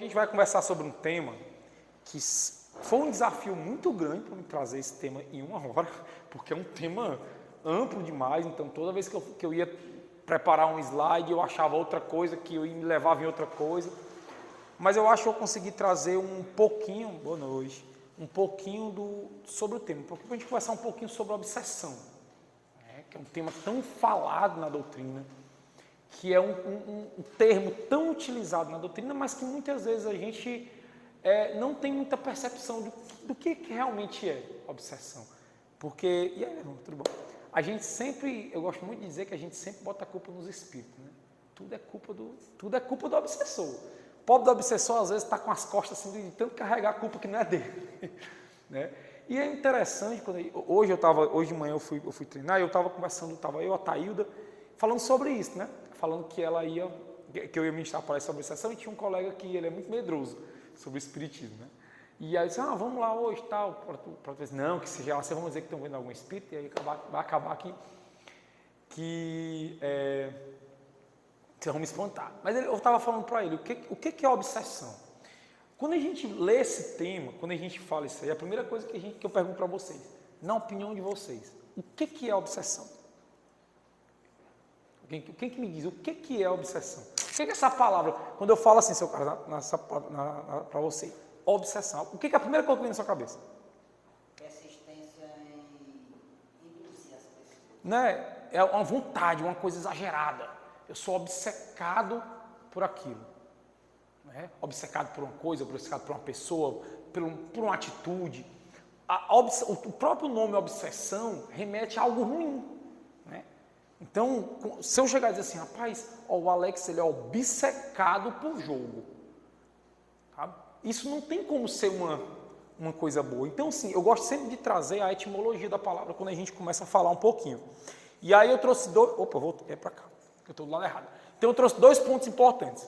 gente vai conversar sobre um tema que foi um desafio muito grande para me trazer esse tema em 1 hora, porque é um tema amplo demais, então toda vez que eu ia preparar um slide, eu achava outra coisa, que eu me levava em outra coisa. Mas eu acho que eu consegui trazer um pouquinho, boa noite, um pouquinho sobre o tema, porque a gente conversar um pouquinho sobre a obsessão, né, que é um tema tão falado na doutrina, que é um termo tão utilizado na doutrina, mas que muitas vezes a gente não tem muita percepção do que realmente é obsessão. Porque, e aí, irmão, tudo bom? A gente sempre, eu gosto muito de dizer que a gente sempre bota a culpa nos espíritos, né? Tudo é culpa do obsessor. O pobre do obsessor, às vezes, está com as costas assim, de tanto carregar a culpa que não é dele. Né? E é interessante, hoje de manhã eu fui treinar, e eu estava conversando, estava eu, a Thailda, falando sobre isso, né? Falando que eu ia ministrar palestra sobre obsessão, e tinha um colega que ele é muito medroso sobre o espiritismo, né? E aí eu disse, vamos lá hoje, tal, para dizer, não, que seja lá, vocês vão dizer que estão vendo algum espírito, e aí vai acabar que vocês vão me espantar. Mas eu estava falando para ele, o que é obsessão? Quando a gente lê esse tema, quando a gente fala isso aí, a primeira coisa que eu pergunto para vocês, na opinião de vocês, o que é obsessão? Quem que me diz o que é obsessão? O que é essa palavra? Quando eu falo assim, seu cara, para você, obsessão, o que é a primeira coisa que vem na sua cabeça? Persistência em induzir as pessoas. Né? É uma vontade, uma coisa exagerada. Eu sou obcecado por aquilo. Né? Obcecado por uma coisa, obcecado por uma pessoa, por uma atitude. O próprio nome obsessão remete a algo ruim. Né? Então, se eu chegar e dizer assim, rapaz, o Alex ele é obcecado por jogo. Tá? Isso não tem como ser uma coisa boa. Então, sim, eu gosto sempre de trazer a etimologia da palavra quando a gente começa a falar um pouquinho. E aí eu trouxe voltei para cá, eu estou do lado errado. Então, eu trouxe 2 pontos importantes.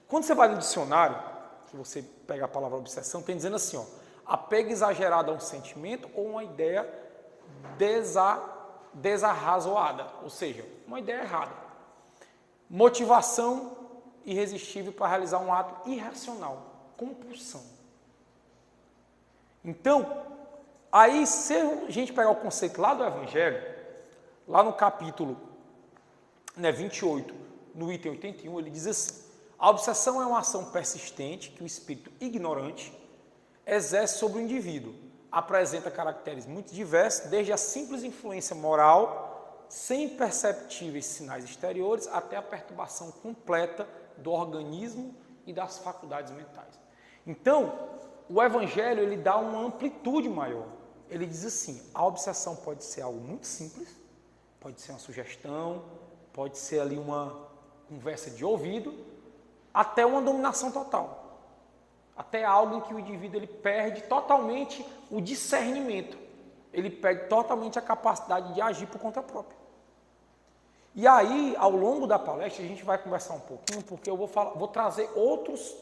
Quando você vai no dicionário, que você pega a palavra obsessão, tem dizendo assim, apego exagerado a um sentimento ou uma ideia desarrazoada, ou seja, uma ideia errada. Motivação irresistível para realizar um ato irracional, compulsão. Então, aí se a gente pegar o conceito lá do Evangelho, lá no capítulo 28, no item 81, ele diz assim, a obsessão é uma ação persistente que o espírito ignorante exerce sobre o indivíduo. Apresenta caracteres muito diversos, desde a simples influência moral, sem perceptíveis sinais exteriores, até a perturbação completa do organismo e das faculdades mentais. Então, o Evangelho ele dá uma amplitude maior. Ele diz assim, a obsessão pode ser algo muito simples, pode ser uma sugestão, pode ser ali uma conversa de ouvido, até uma dominação total. Até algo em que o indivíduo ele perde totalmente o discernimento. Ele perde totalmente a capacidade de agir por conta própria. E aí, ao longo da palestra, a gente vai conversar um pouquinho, porque eu vou trazer outros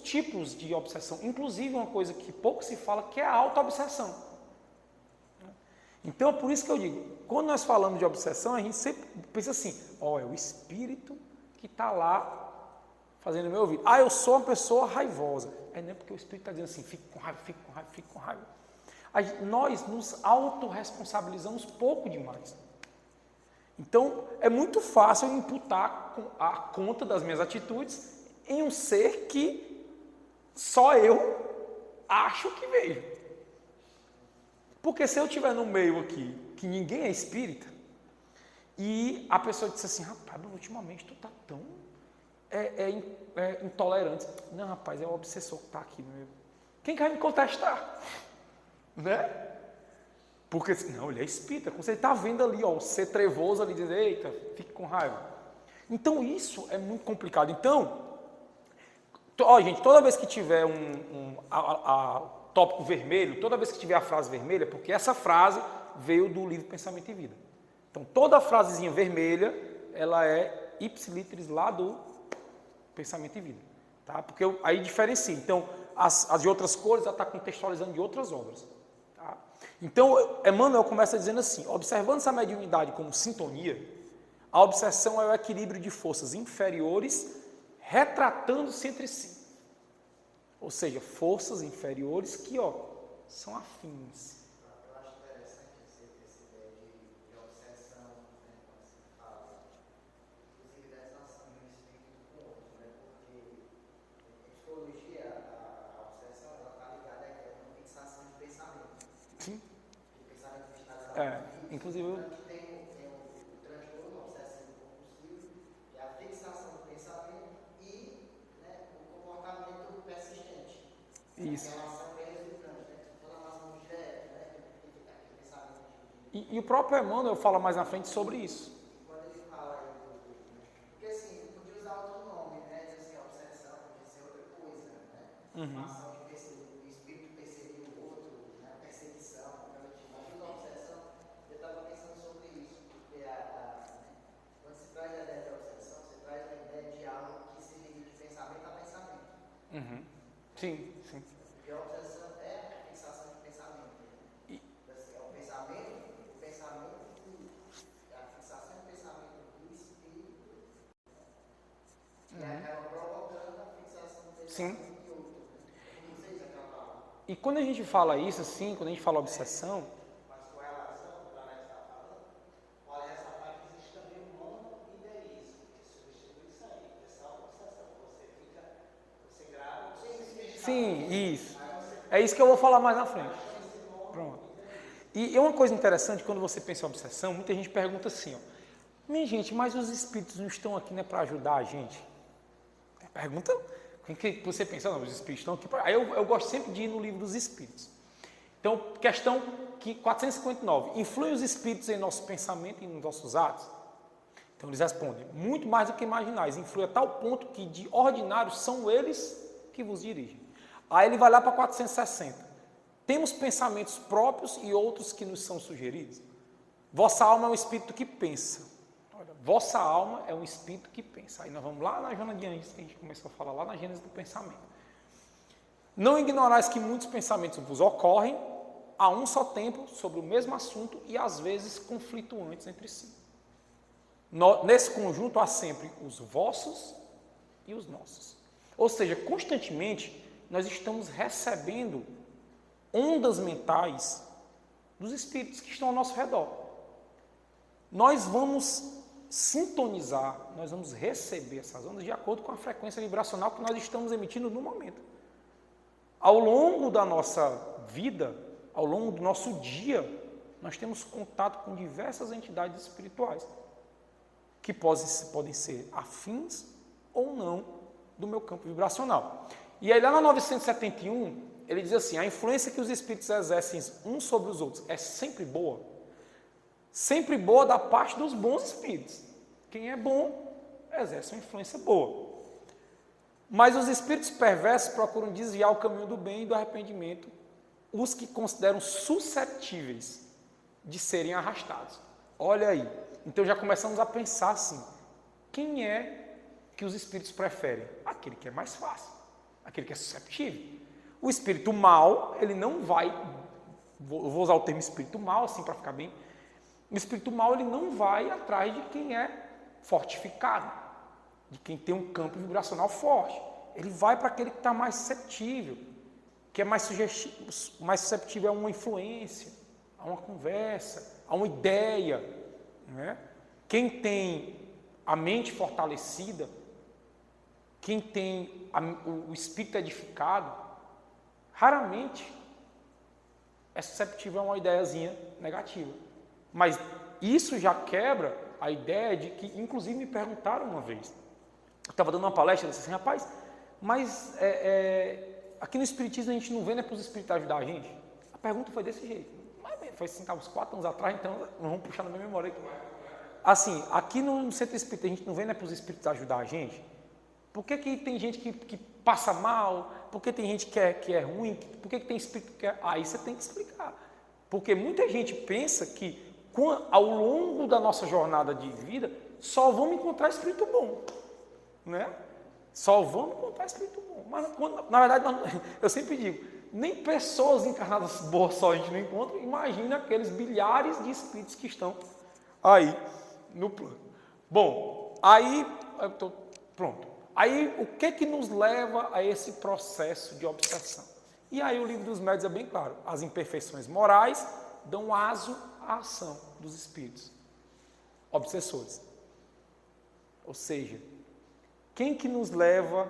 tipos de obsessão. Inclusive, uma coisa que pouco se fala, que é a auto-obsessão. Então, é por isso que eu digo, quando nós falamos de obsessão, a gente sempre pensa assim, é o espírito que está lá fazendo o meu ouvido. Eu sou uma pessoa raivosa. Não é porque o espírito está dizendo assim, fique com raiva, fique com raiva, fique com raiva. Nós nos autorresponsabilizamos pouco demais. Então, é muito fácil eu imputar a conta das minhas atitudes em um ser que só eu acho que veio. Porque se eu estiver no meio aqui, que ninguém é espírita, e a pessoa disse assim, rapaz, ultimamente tu tá tão intolerante. Não, rapaz, é o obsessor que está aqui no meio. Quem quer me contestar? Né? Porque, não, ele é espírita. Quando você está vendo ali, o ser trevoso ali, diz, eita, fique com raiva. Então, isso é muito complicado. Então, gente, toda vez que tiver tópico vermelho, toda vez que tiver a frase vermelha, porque essa frase veio do livro Pensamento e Vida. Então, toda frasezinha vermelha, ela é ipsiliteris lá do Pensamento e Vida. Tá? Porque aí diferencia. Então, as de outras cores, ela está contextualizando de outras obras. Tá? Então, Emmanuel começa dizendo assim, observando essa mediunidade como sintonia, a obsessão é o equilíbrio de forças inferiores retratando-se entre si. Ou seja, forças inferiores que, são afins. Eu acho interessante essa ideia de obsessão, né, quando se fala, inclusive dessa ação de um espírito com outro, né, porque em psicologia a obsessão está ligada a uma fixação de pensamento. Sim. De pensamento fixado. Inclusive eu... Tem o transtorno obsessivo compulsivo, que é a fixação do pensamento e, né, o comportamento persistente. Isso. A relação bem resultante, né? Toda a razão direta, né? Que fica aquele pensamento E o próprio Emmanuel fala mais na frente sobre isso. quando ele fala aí porque assim, podia usar outro nome, né? Dizer assim, obsessão, podia ser outra coisa, né? Uma ação de o espírito perseguir o outro, né? Perseguição, mas usa obsessão. Eu estava pensando sobre isso, porque quando se traz a ideia de obsessão, você traz a ideia de algo que se liga de pensamento a pensamento. Sim, sim. Porque a obsessão é a fixação de pensamento. Assim, é o pensamento a fixação de pensamento do espírito, que acaba provocando a fixação do pensamento de outro. Não sei se é aquela palavra. E quando a gente fala isso, assim, quando a gente fala obsessão, Mas com relação ao que o Alex está falando, olha essa parte que existe também um monoideísmo, que substitui isso aí, que é só obsessão. Você grava, sim, isso. É isso que eu vou falar mais na frente. Pronto. E é uma coisa interessante, quando você pensa em obsessão, muita gente pergunta assim, minha gente, mas os espíritos não estão aqui, né, para ajudar a gente? Pergunta, que você pensa, não, os espíritos estão aqui para... Aí eu gosto sempre de ir no livro dos espíritos. Então, questão 459, influem os espíritos em nosso pensamento e nos nossos atos? Então eles respondem, muito mais do que imaginais, influi a tal ponto que de ordinário são eles que vos dirigem. Aí ele vai lá para 460. Temos pensamentos próprios e outros que nos são sugeridos? Vossa alma é um espírito que pensa. Olha, vossa alma é um espírito que pensa. Aí nós vamos lá na Joana de Anjos, que a gente começou a falar lá na Gênesis do pensamento. Não ignorais que muitos pensamentos vos ocorrem a um só tempo sobre o mesmo assunto e às vezes conflituantes entre si. Nesse conjunto há sempre os vossos e os nossos. Ou seja, constantemente nós estamos recebendo ondas mentais dos espíritos que estão ao nosso redor. Nós vamos sintonizar, nós vamos receber essas ondas de acordo com a frequência vibracional que nós estamos emitindo no momento. Ao longo da nossa vida, ao longo do nosso dia, nós temos contato com diversas entidades espirituais que podem ser afins ou não do meu campo vibracional. E aí lá na 971, ele diz assim, a influência que os espíritos exercem uns sobre os outros é sempre boa. Sempre boa da parte dos bons espíritos. Quem é bom, exerce uma influência boa. Mas os espíritos perversos procuram desviar o caminho do bem e do arrependimento, os que consideram suscetíveis de serem arrastados. Olha aí. Então já começamos a pensar assim, quem é que os espíritos preferem? Aquele que é mais fácil, aquele que é susceptível. O espírito mau, ele não vai, vou usar o termo espírito mau assim para ficar bem, o espírito mau ele não vai atrás de quem é fortificado, de quem tem um campo vibracional forte. Ele vai para aquele que está mais susceptível, que é mais susceptível a uma influência, a uma conversa, a uma ideia. Né? Quem tem a mente fortalecida, quem tem o espírito edificado, raramente é susceptível a uma ideiazinha negativa. Mas isso já quebra a ideia de que, inclusive me perguntaram uma vez, eu estava dando uma palestra, eu disse assim, rapaz, mas aqui no Espiritismo a gente não vê, né, para os espíritos ajudar a gente? A pergunta foi desse jeito. Mas foi assim, uns 4 anos atrás, então não vamos puxar na minha memória aqui. Assim, aqui no Centro Espírita a gente não vê, né, para os espíritos ajudar a gente? Por que tem gente que passa mal? Por que tem gente que é ruim? Por que tem espírito que é... Aí você tem que explicar. Porque muita gente pensa que ao longo da nossa jornada de vida só vamos encontrar espírito bom, né? Só vamos encontrar espírito bom. Mas, na verdade, eu sempre digo, nem pessoas encarnadas boas só a gente não encontra, imagina aqueles bilhares de espíritos que estão aí no plano. Bom, aí, pronto. Aí, o que nos leva a esse processo de obsessão? E aí o livro dos médiuns é bem claro. As imperfeições morais dão aso à ação dos espíritos obsessores. Ou seja, quem que nos leva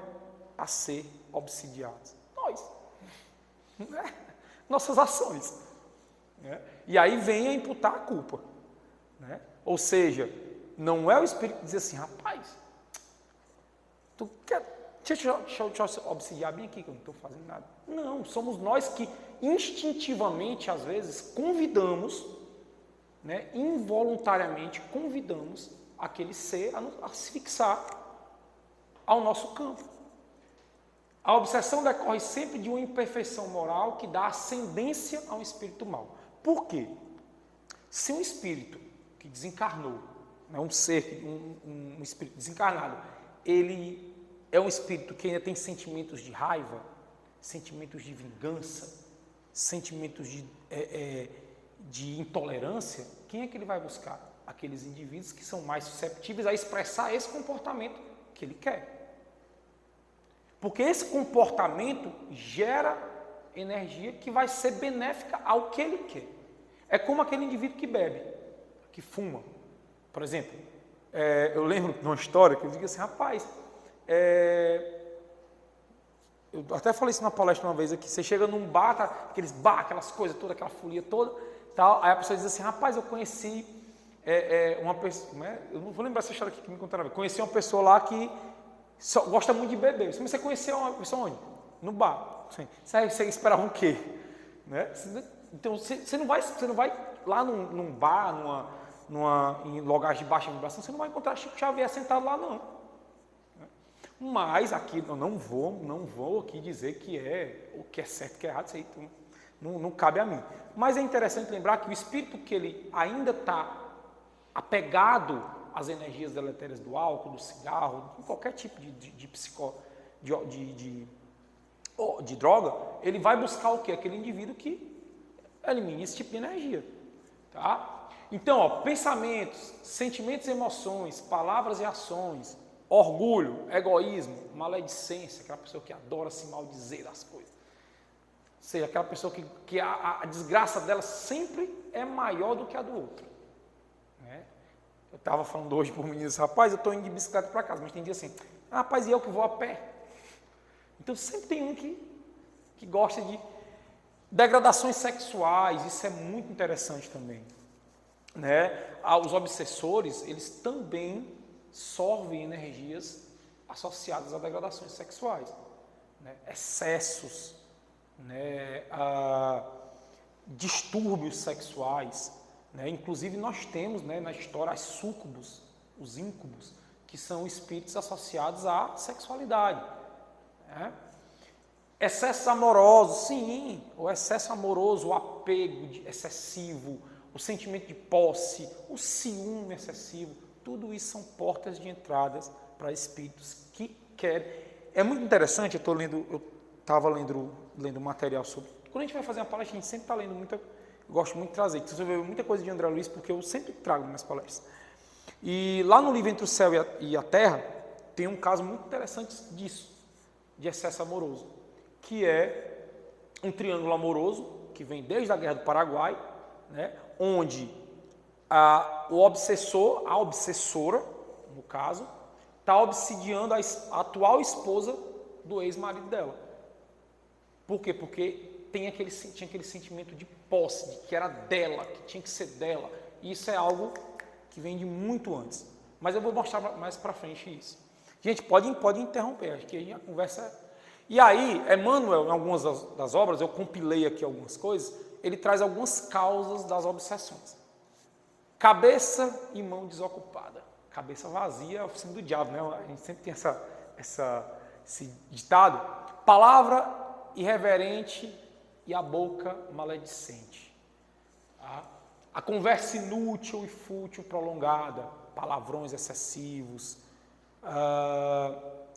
a ser obsidiados? Nós. Né? Nossas ações. Né? E aí vem a imputar a culpa. Né? Ou seja, não é o espírito que diz assim, rapaz, tu quer... Deixa eu obsidiar bem aqui, que eu não estou fazendo nada. Não, somos nós que instintivamente, às vezes, convidamos, né, involuntariamente convidamos aquele ser a se fixar ao nosso campo. A obsessão decorre sempre de uma imperfeição moral que dá ascendência a um espírito mau. Por quê? Se um espírito que desencarnou, né, um ser, um espírito desencarnado, ele é um espírito que ainda tem sentimentos de raiva, sentimentos de vingança, sentimentos de intolerância, quem é que ele vai buscar? Aqueles indivíduos que são mais susceptíveis a expressar esse comportamento que ele quer. Porque esse comportamento gera energia que vai ser benéfica ao que ele quer. É como aquele indivíduo que bebe, que fuma. Por exemplo, eu lembro de uma história que eu digo assim, rapaz, eu até falei isso na palestra uma vez aqui, você chega num bar, tá, aquelas coisas todas, aquela folia toda, tal, aí a pessoa diz assim, rapaz, eu conheci uma pessoa, né, eu não vou lembrar essa história aqui que me contaram, conheci uma pessoa lá que gosta muito de beber. Você conheceu uma pessoa onde? No bar. Assim, você esperava o quê? Né? Então, você não vai lá num bar, em lugares de baixa vibração, você não vai encontrar Chico Xavier sentado lá, não. Mas aqui eu não vou aqui dizer que o que é certo e o que é errado, isso aí não cabe a mim. Mas é interessante lembrar que o espírito que ele ainda está apegado às energias deletérias do álcool, do cigarro, de qualquer tipo de droga, ele vai buscar o quê? Aquele indivíduo que elimine esse tipo de energia. Tá? Então, pensamentos, sentimentos e emoções, palavras e ações, orgulho, egoísmo, maledicência, aquela pessoa que adora se maldizer das coisas. Ou seja, aquela pessoa que a desgraça dela sempre é maior do que a do outro. Né? Eu estava falando hoje para o menino, rapaz, eu estou indo de bicicleta para casa, mas tem dia assim, rapaz, e eu que vou a pé? Então sempre tem um que gosta de degradações sexuais, isso é muito interessante também. Né? Os obsessores, eles também sorvem energias associadas a degradações sexuais, né? Excessos, né? Distúrbios sexuais, né? Inclusive nós temos, né, na história as súcubos, os íncubos, que são espíritos associados à sexualidade, né? Excessos amorosos, sim, o excesso amoroso, o apego excessivo, o sentimento de posse, o ciúme excessivo, tudo isso são portas de entradas para espíritos que querem. É muito interessante, eu estava lendo material sobre. Quando a gente vai fazer uma palestra, a gente sempre está lendo muita. Eu gosto muito de trazer. Você vai ver muita coisa de André Luiz, porque eu sempre trago nas minhas palestras. E lá no livro Entre o Céu e a Terra, tem um caso muito interessante disso, de excesso amoroso, que é um triângulo amoroso, que vem desde a Guerra do Paraguai, né, onde o obsessor, a obsessora, no caso, está obsidiando a atual esposa do ex-marido dela. Por quê? Porque tinha aquele sentimento de posse, de que era dela, que tinha que ser dela. E isso é algo que vem de muito antes. Mas eu vou mostrar mais para frente isso. Gente, pode interromper, acho que a conversa... E aí, Emmanuel, em algumas das obras, eu compilei aqui algumas coisas, ele traz algumas causas das obsessões. Cabeça e mão desocupada. Cabeça vazia é a oficina do diabo, né? A gente sempre tem esse ditado. Palavra irreverente e a boca maledicente. Tá? A conversa inútil e fútil prolongada. Palavrões excessivos.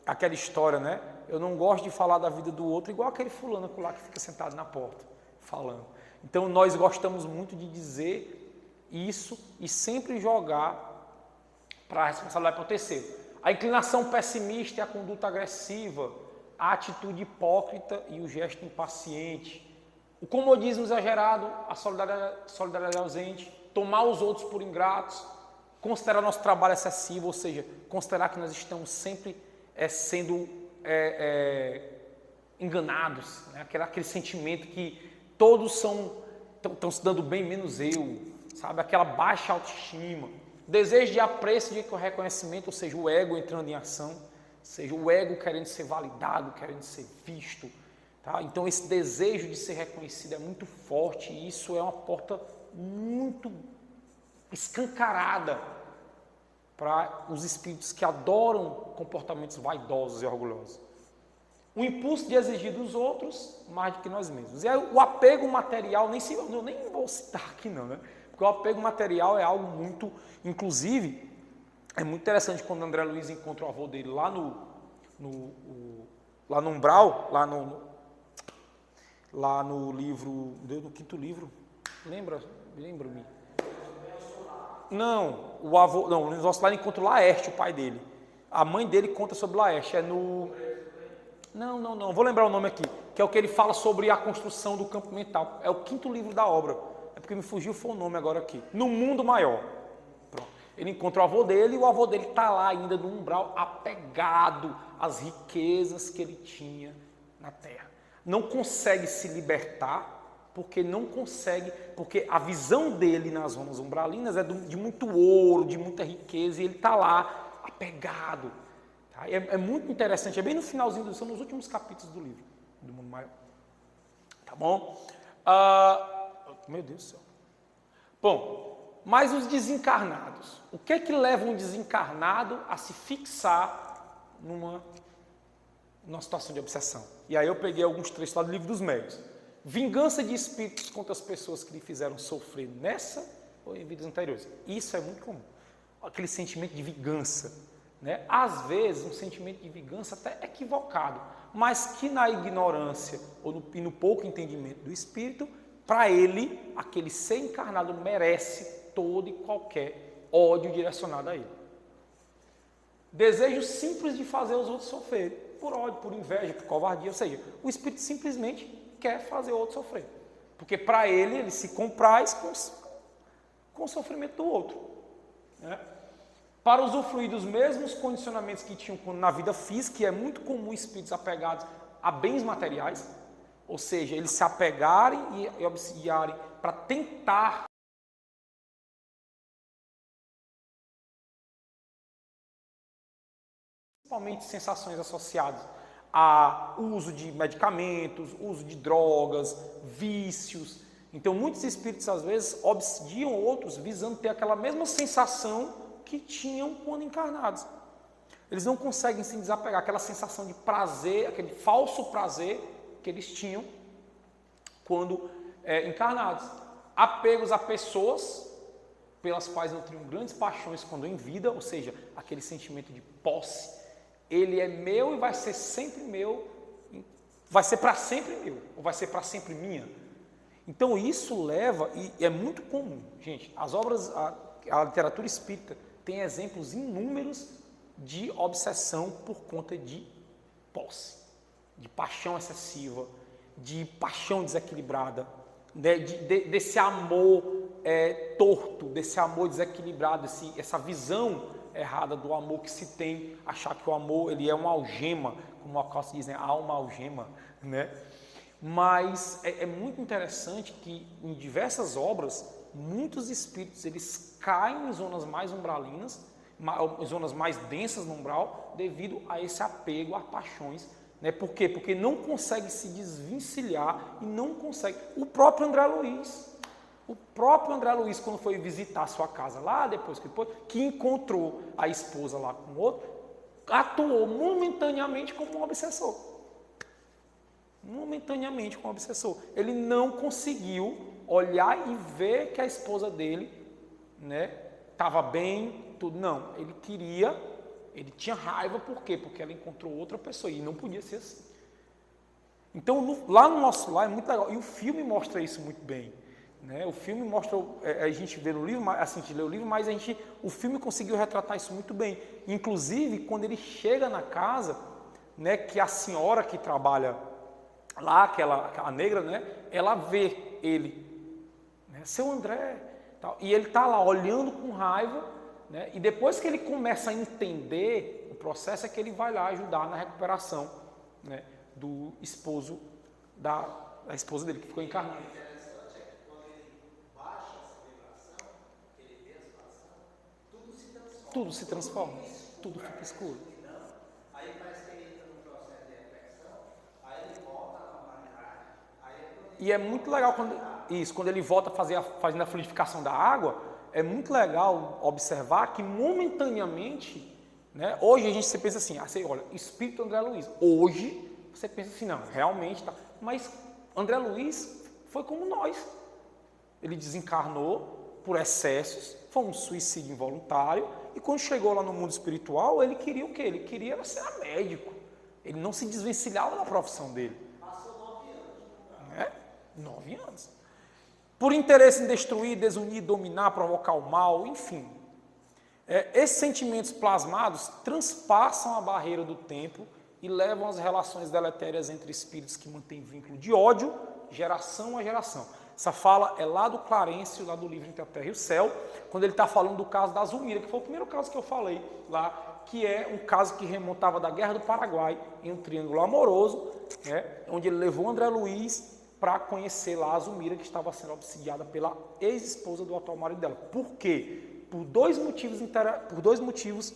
Aquela história, né? Eu não gosto de falar da vida do outro, igual aquele fulano lá que fica sentado na porta, falando. Então, nós gostamos muito de dizer isso e sempre jogar para a responsabilidade para o terceiro. A inclinação pessimista e a conduta agressiva, a atitude hipócrita e o gesto impaciente, o comodismo exagerado, a solidariedade ausente, tomar os outros por ingratos, considerar nosso trabalho excessivo, ou seja, considerar que nós estamos sempre sendo enganados, né? Aquele sentimento que todos estão se dando bem, menos eu, sabe? Aquela baixa autoestima, desejo de apreço, de reconhecimento, ou seja, o ego entrando em ação, ou seja, o ego querendo ser validado, querendo ser visto, tá? Então esse desejo de ser reconhecido é muito forte e isso é uma porta muito escancarada para os espíritos que adoram comportamentos vaidosos e orgulhosos. O impulso de exigir dos outros mais do que nós mesmos. E aí, o apego material, eu nem vou citar aqui não, né? Porque o apego material é algo muito, inclusive, é muito interessante quando o André Luiz encontra o avô dele lá no umbral, lá no livro, no quinto livro, lembra-me? Não, o negócio lá ele encontra o Laerte, o pai dele. A mãe dele conta sobre Laerte, Não, vou lembrar o nome aqui, que é o que ele fala sobre a construção do campo mental. É o quinto livro da obra. É porque me fugiu foi o nome agora aqui. No Mundo Maior. Pronto. Ele encontra o avô dele e o avô dele está lá ainda no umbral, apegado às riquezas que ele tinha na terra. Não consegue se libertar, porque a visão dele nas zonas umbralinas é de muito ouro, de muita riqueza, e ele está lá apegado. É muito interessante, é bem no finalzinho, são nos últimos capítulos do livro, do Mundo Maior. Tá bom? Meu Deus do céu. Bom, mas os desencarnados. O que é que leva um desencarnado a se fixar numa situação de obsessão? E aí eu peguei alguns trechos lá do Livro dos Médiuns. Vingança de espíritos contra as pessoas que lhe fizeram sofrer nessa ou em vidas anteriores. Isso é muito comum. Aquele sentimento de vingança. Né? Às vezes, um sentimento de vingança até equivocado, mas que na ignorância e no pouco entendimento do espírito, para ele, aquele ser encarnado merece todo e qualquer ódio direcionado a ele. Desejo simples de fazer os outros sofrer, por ódio, por inveja, por covardia, ou seja, o espírito simplesmente quer fazer o outro sofrer, porque para ele se compraz com o sofrimento do outro, né? Para usufruir dos mesmos condicionamentos que tinham na vida física, que é muito comum espíritos apegados a bens materiais, ou seja, eles se apegarem e obsidiarem para tentar principalmente sensações associadas a uso de medicamentos, uso de drogas, vícios. Então muitos espíritos às vezes obsidiam outros visando ter aquela mesma sensação que tinham quando encarnados. Eles não conseguem se desapegar, aquela sensação de prazer, aquele falso prazer que eles tinham quando encarnados. Apegos a pessoas pelas quais nutriam grandes paixões quando em vida, ou seja, aquele sentimento de posse. Ele é meu e vai ser sempre meu, vai ser para sempre meu, ou vai ser para sempre minha. Então isso leva, e é muito comum, gente, a literatura espírita tem exemplos inúmeros de obsessão por conta de posse, de paixão excessiva, de paixão desequilibrada, né? Desse amor torto, desse amor desequilibrado, essa visão errada do amor que se tem, achar que o amor ele é uma algema, como o Alcalce diz, né? Há uma algema, né? Mas é muito interessante que em diversas obras, muitos espíritos eles caem em zonas mais umbralinas, zonas mais densas no umbral, devido a esse apego a paixões. Né? Por quê? Porque não consegue se desvencilhar e não consegue. O próprio André Luiz, quando foi visitar a sua casa lá, depois que encontrou a esposa lá com o outro, atuou momentaneamente como um obsessor. Ele não conseguiu olhar e ver que a esposa dele, né, estava bem, tudo. Não, ele tinha raiva, por quê? Porque ela encontrou outra pessoa e não podia ser assim. Então, lá no nosso lar é muito legal, e o filme mostra isso muito bem. Né? O filme mostra, a gente vê no livro, assim, a gente lê o livro, mas o filme conseguiu retratar isso muito bem. Inclusive, quando ele chega na casa, né, que a senhora que trabalha lá, aquela negra, né, ela vê ele, né, seu André, tal, e ele está lá olhando com raiva, né, e depois que ele começa a entender o processo, é que ele vai lá ajudar na recuperação, né, do esposo, da esposa dele, que ficou encarnada. Tudo se transforma, tudo fica escuro. Aí parece que ele entra num processo de reflexão, aí ele volta à normalidade. E é muito legal quando ele volta fazendo a fluidificação da água, é muito legal observar que momentaneamente, né, hoje a gente se pensa assim, olha, espírito André Luiz. Hoje você pensa assim, não, realmente tá. Mas André Luiz foi como nós. Ele desencarnou por excessos, foi um suicídio involuntário, e quando chegou lá no mundo espiritual, ele queria o quê? Ele queria ser médico. Ele não se desvencilhava da profissão dele. Passou 9 anos. Né? 9 anos. Por interesse em destruir, desunir, dominar, provocar o mal, enfim. Esses sentimentos plasmados transpassam a barreira do tempo e levam às relações deletérias entre espíritos que mantêm vínculo de ódio, geração a geração. Essa fala é lá do Clarencio, lá do livro Entre a Terra e o Céu, quando ele está falando do caso da Zulmira, que foi o primeiro caso que eu falei lá, que é um caso que remontava da Guerra do Paraguai, em um triângulo amoroso, né, onde ele levou André Luiz para conhecer lá a Zulmira, que estava sendo obsidiada pela ex-esposa do atual marido dela. Por quê? Por dois motivos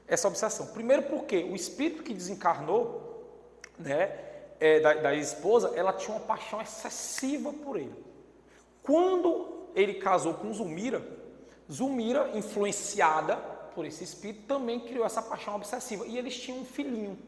essa obsessão. Primeiro porque o espírito que desencarnou, né, da ex-esposa, ela tinha uma paixão excessiva por ele. Quando ele casou com Zulmira, influenciada por esse espírito, também criou essa paixão obsessiva. E eles tinham um filhinho.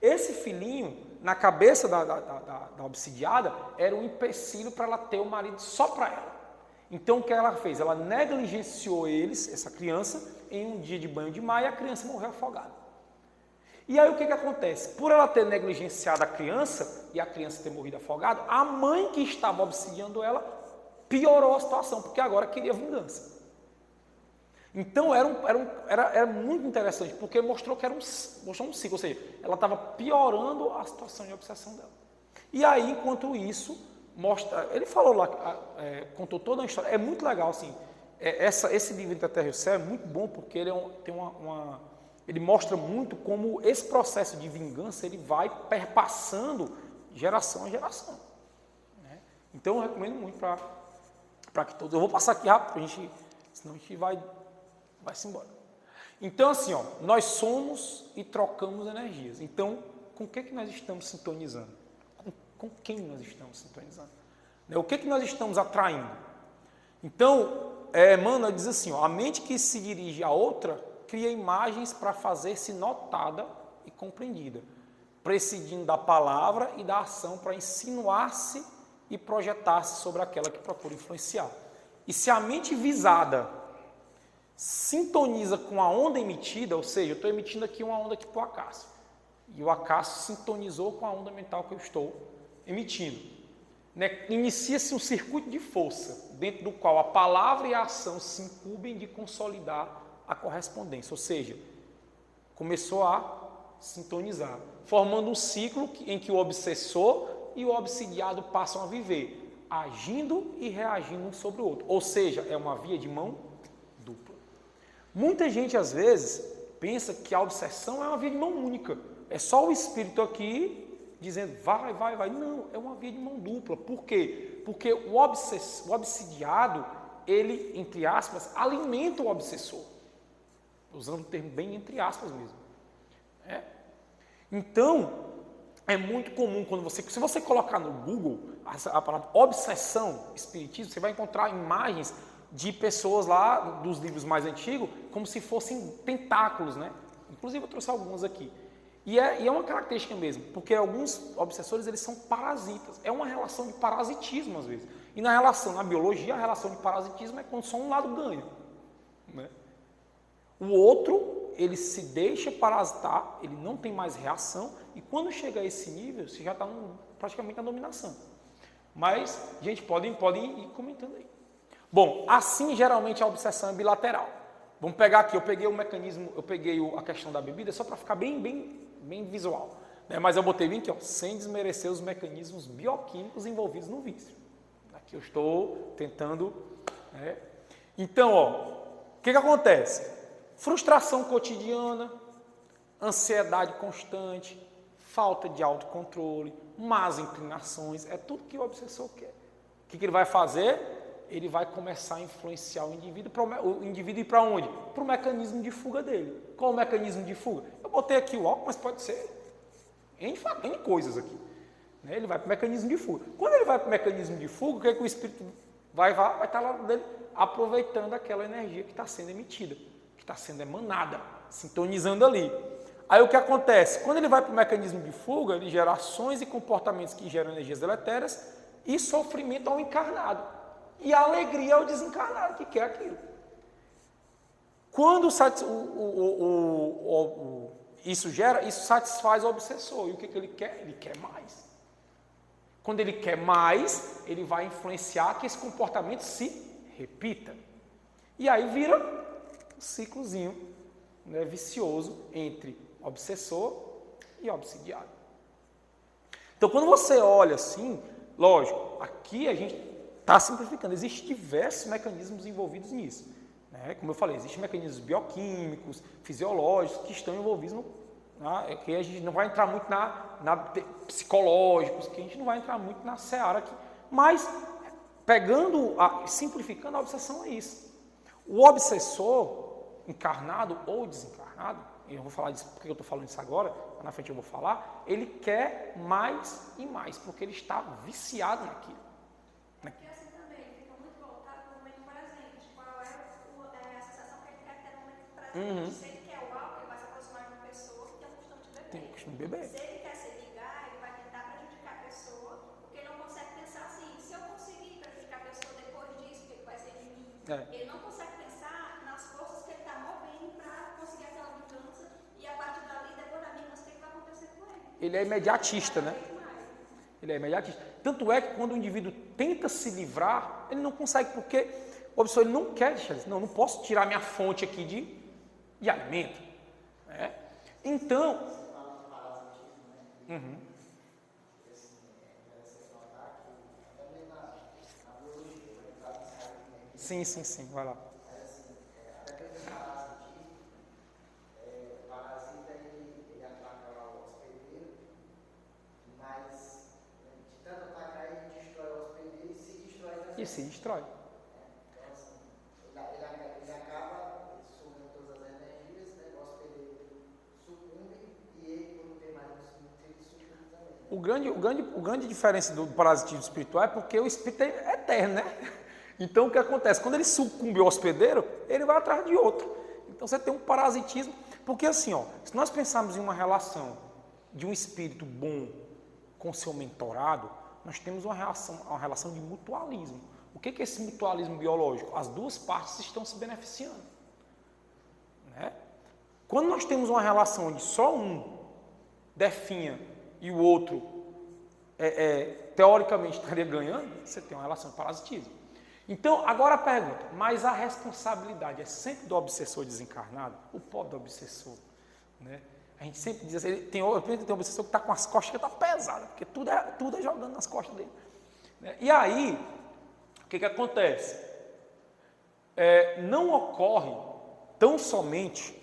Esse filhinho, na cabeça da obsidiada, era um empecilho para ela ter o marido só para ela. Então, o que ela fez? Ela negligenciou essa criança, em um dia de banho de mar, e a criança morreu afogada. E aí, o que acontece? Por ela ter negligenciado a criança, e a criança ter morrido afogada, a mãe que estava obsidiando ela, piorou a situação, porque agora queria vingança. Então, era muito interessante, porque mostrou um ciclo, ou seja, ela estava piorando a situação de obsessão dela. E aí, enquanto isso, ele falou lá, contou toda a história, é muito legal, assim, esse livro Entre a Terra e o Céu é muito bom, porque ele ele mostra muito como esse processo de vingança, ele vai perpassando geração a geração. Né? Então, eu recomendo muito para que todos... Eu vou passar aqui rápido, senão a gente vai-se embora. Então, assim, ó, nós somos e trocamos energias. Então, com o que nós estamos sintonizando? Com quem nós estamos sintonizando? Né? O que nós estamos atraindo? Então, Emmanuel diz assim, ó, a mente que se dirige a outra cria imagens para fazer-se notada e compreendida, prescindindo da palavra e da ação para insinuar-se e projetar-se sobre aquela que procura influenciar. E se a mente visada sintoniza com a onda emitida, ou seja, eu estou emitindo aqui uma onda aqui para o Acácio, e o Acácio sintonizou com a onda mental que eu estou emitindo. Né? Inicia-se um circuito de força, dentro do qual a palavra e a ação se incumbem de consolidar a correspondência, ou seja, começou a sintonizar, formando um ciclo em que o obsessor e o obsidiado passam a viver, agindo e reagindo um sobre o outro, ou seja, é uma via de mão dupla. Muita gente, às vezes, pensa que a obsessão é uma via de mão única, é só o espírito aqui dizendo vai, vai, vai. Não, é uma via de mão dupla. Por quê? Porque o obsidiado, ele, entre aspas, alimenta o obsessor. Usando o termo bem entre aspas mesmo. Então, é muito comum quando se você colocar no Google a palavra obsessão, espiritismo, você vai encontrar imagens de pessoas lá dos livros mais antigos como se fossem tentáculos, né? Inclusive eu trouxe alguns aqui. E é uma característica mesmo, porque alguns obsessores eles são parasitas. É uma relação de parasitismo às vezes. E na biologia, a relação de parasitismo é quando só um lado ganha, né? O outro, ele se deixa parasitar, ele não tem mais reação, e quando chega a esse nível, você já está praticamente na dominação. Mas, gente, podem ir comentando aí. Bom, assim geralmente a obsessão é bilateral. Vamos pegar aqui, eu peguei o mecanismo, a questão da bebida só para ficar bem visual. Né? Mas eu botei bem aqui, ó, sem desmerecer os mecanismos bioquímicos envolvidos no vício. Aqui eu estou tentando... Né? Então, ó, o que acontece? Frustração cotidiana, ansiedade constante, falta de autocontrole, más inclinações, é tudo que o obsessor quer. O que ele vai fazer? Ele vai começar a influenciar o indivíduo ir para onde? Para o mecanismo de fuga dele. Qual o mecanismo de fuga? Eu botei aqui o álcool, mas pode ser N coisas aqui. Né? Ele vai para o mecanismo de fuga. Quando ele vai para o mecanismo de fuga, o que é que o espírito vai estar lá dele? Aproveitando aquela energia que está sendo emitida, que está sendo emanada, sintonizando ali. Aí o que acontece? Quando ele vai para o mecanismo de fuga, ele gera ações e comportamentos que geram energias deletérias e sofrimento ao encarnado. E alegria ao desencarnado, que quer aquilo. Quando isso satisfaz o obsessor. E o que ele quer? Ele quer mais. Quando ele quer mais, ele vai influenciar que esse comportamento se repita. E aí vira um ciclozinho, né, vicioso entre obsessor e obsidiado. Então, quando você olha assim, lógico, aqui a gente está simplificando, existem diversos mecanismos envolvidos nisso. Né? Como eu falei, existem mecanismos bioquímicos, fisiológicos que estão envolvidos que a gente não vai entrar muito psicológicos, que a gente não vai entrar muito na seara aqui. Mas, simplificando, a obsessão é isso. O obsessor, encarnado ou desencarnado, e eu vou falar disso porque eu estou falando isso agora, na frente eu vou falar, ele quer mais e mais, porque ele está viciado naquilo. Porque assim também, ele fica muito voltado para o momento presente. Qual é a sensação que ele quer ter no momento presente? Se ele quer o álcool, ele vai se aproximar de uma pessoa que tem um costume de beber. Tem um costume de beber. Se ele quer se ligar, ele vai tentar prejudicar a pessoa, porque ele não consegue pensar assim, se eu conseguir prejudicar a pessoa depois disso, o que vai ser de mim? Ele não consegue pensar nas forças que ele está movendo para conseguir aquela vingança e a partir dali, depois da vingança, o que vai acontecer com ele? Ele é imediatista, né? Ele é imediatista. Tanto é que quando o indivíduo tenta se livrar, ele não consegue, porque o obsessor ele não quer deixar isso. Não posso tirar minha fonte aqui de alimento. Né? Então... Sim, vai lá. E se destrói. Então, assim, ele acaba sugando todas as energias, né? O hospedeiro sucumbe e ele, quando tem mais ele sucumbe também. O grande diferença do parasitismo espiritual é porque o espírito é eterno, né? Então, o que acontece? Quando ele sucumbe ao hospedeiro, ele vai atrás de outro. Então, você tem um parasitismo. Porque assim, ó, se nós pensarmos em uma relação de um espírito bom com seu mentorado, nós temos uma relação de mutualismo. O que é esse mutualismo biológico? As duas partes estão se beneficiando. Né? Quando nós temos uma relação onde só um definha e o outro, teoricamente, estaria ganhando, você tem uma relação de parasitismo. Então, agora a pergunta, mas a responsabilidade é sempre do obsessor desencarnado? O pobre do obsessor, né? A gente sempre diz assim, tem um obsessor que está com as costas que está pesada, porque tudo é jogando nas costas dele. Né? E aí, o que acontece? Não ocorre tão somente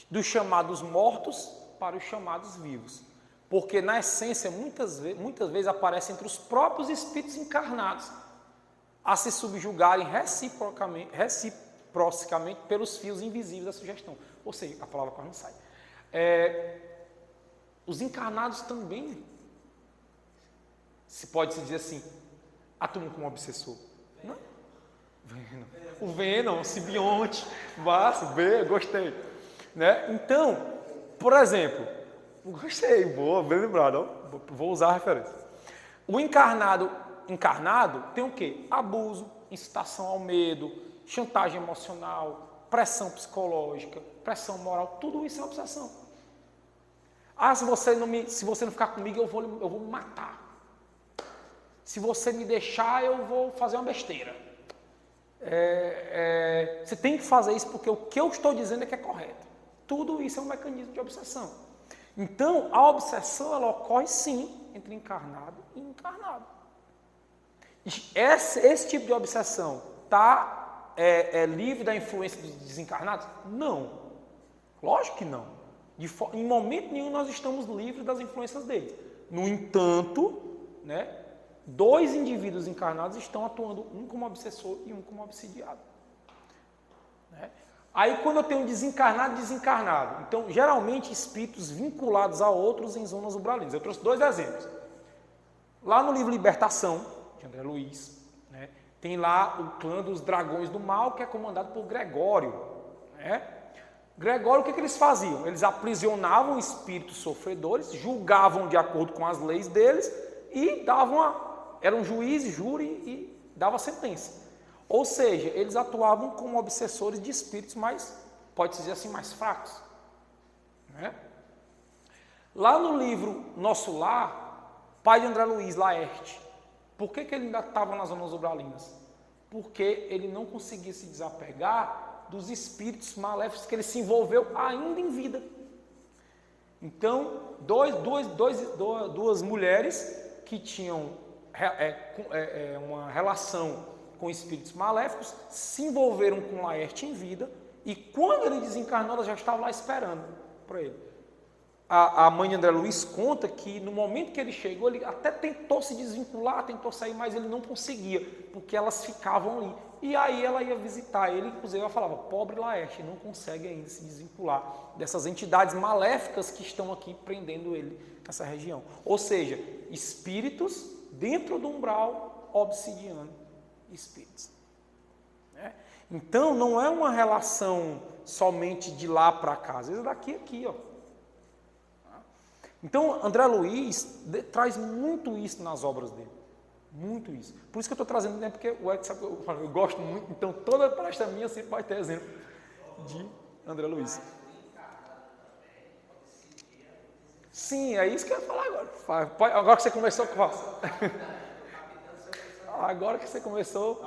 dos chamados mortos para os chamados vivos. Porque, na essência, muitas vezes aparece entre os próprios espíritos encarnados a se subjugarem reciprocamente pelos fios invisíveis da sugestão. Ou seja, a palavra quase não sai. Os encarnados também, se pode se dizer assim, atuam como obsessor. Não? O Venom, o simbionte, gostei. Né? Então, por exemplo, gostei, boa, bem lembrado, vou usar a referência. O encarnado tem o quê? Abuso, incitação ao medo, chantagem emocional, pressão psicológica, pressão moral, tudo isso é obsessão. Se você não ficar comigo, eu vou me matar. Se você me deixar, eu vou fazer uma besteira. Você tem que fazer isso porque o que eu estou dizendo é que é correto. Tudo isso é um mecanismo de obsessão. Então, a obsessão, ela ocorre sim entre encarnado e encarnado. Esse tipo de obsessão está livre da influência dos desencarnados? Não. Lógico que não. Em momento nenhum nós estamos livres das influências deles. No entanto, né, 2 indivíduos encarnados estão atuando, um como obsessor e um como obsidiado. Né? Aí quando eu tenho desencarnado e desencarnado, então geralmente espíritos vinculados a outros em zonas umbralinas. Eu trouxe 2 exemplos. Lá no livro Libertação, de André Luiz, né, tem lá o clã dos dragões do mal, que é comandado por Gregório. Né? Gregório, o que eles faziam? Eles aprisionavam espíritos sofredores, julgavam de acordo com as leis deles e eram juízes, júri e dava sentença. Ou seja, eles atuavam como obsessores de espíritos mais, pode-se dizer assim, mais fracos. Né? Lá no livro Nosso Lar, pai de André Luiz, Laerte, por que ele ainda estava nas zonas umbralinas? Porque ele não conseguia se desapegar dos espíritos maléficos que ele se envolveu ainda em vida. Então, duas mulheres que tinham uma relação com espíritos maléficos, se envolveram com Laerte em vida, e quando ele desencarnou, ela já estava lá esperando para ele. A mãe de André Luiz conta que no momento que ele chegou, ele até tentou se desvincular, tentou sair, mas ele não conseguia, porque elas ficavam ali. E aí ela ia visitar ele, inclusive ela falava, pobre Laerte, não consegue ainda se desvincular dessas entidades maléficas que estão aqui prendendo ele nessa região. Ou seja, espíritos dentro do umbral obsidiano espíritos. Né? Então, não é uma relação somente de lá para cá, às vezes daqui a aqui. Ó. Então, André Luiz traz muito isso nas obras dele. Muito isso. Por isso que eu estou trazendo, né, porque eu gosto muito, então toda palestra minha sempre vai ter exemplo de André Luiz. Sim, é isso que eu ia falar agora. Agora que você começou, faça. Agora que você começou,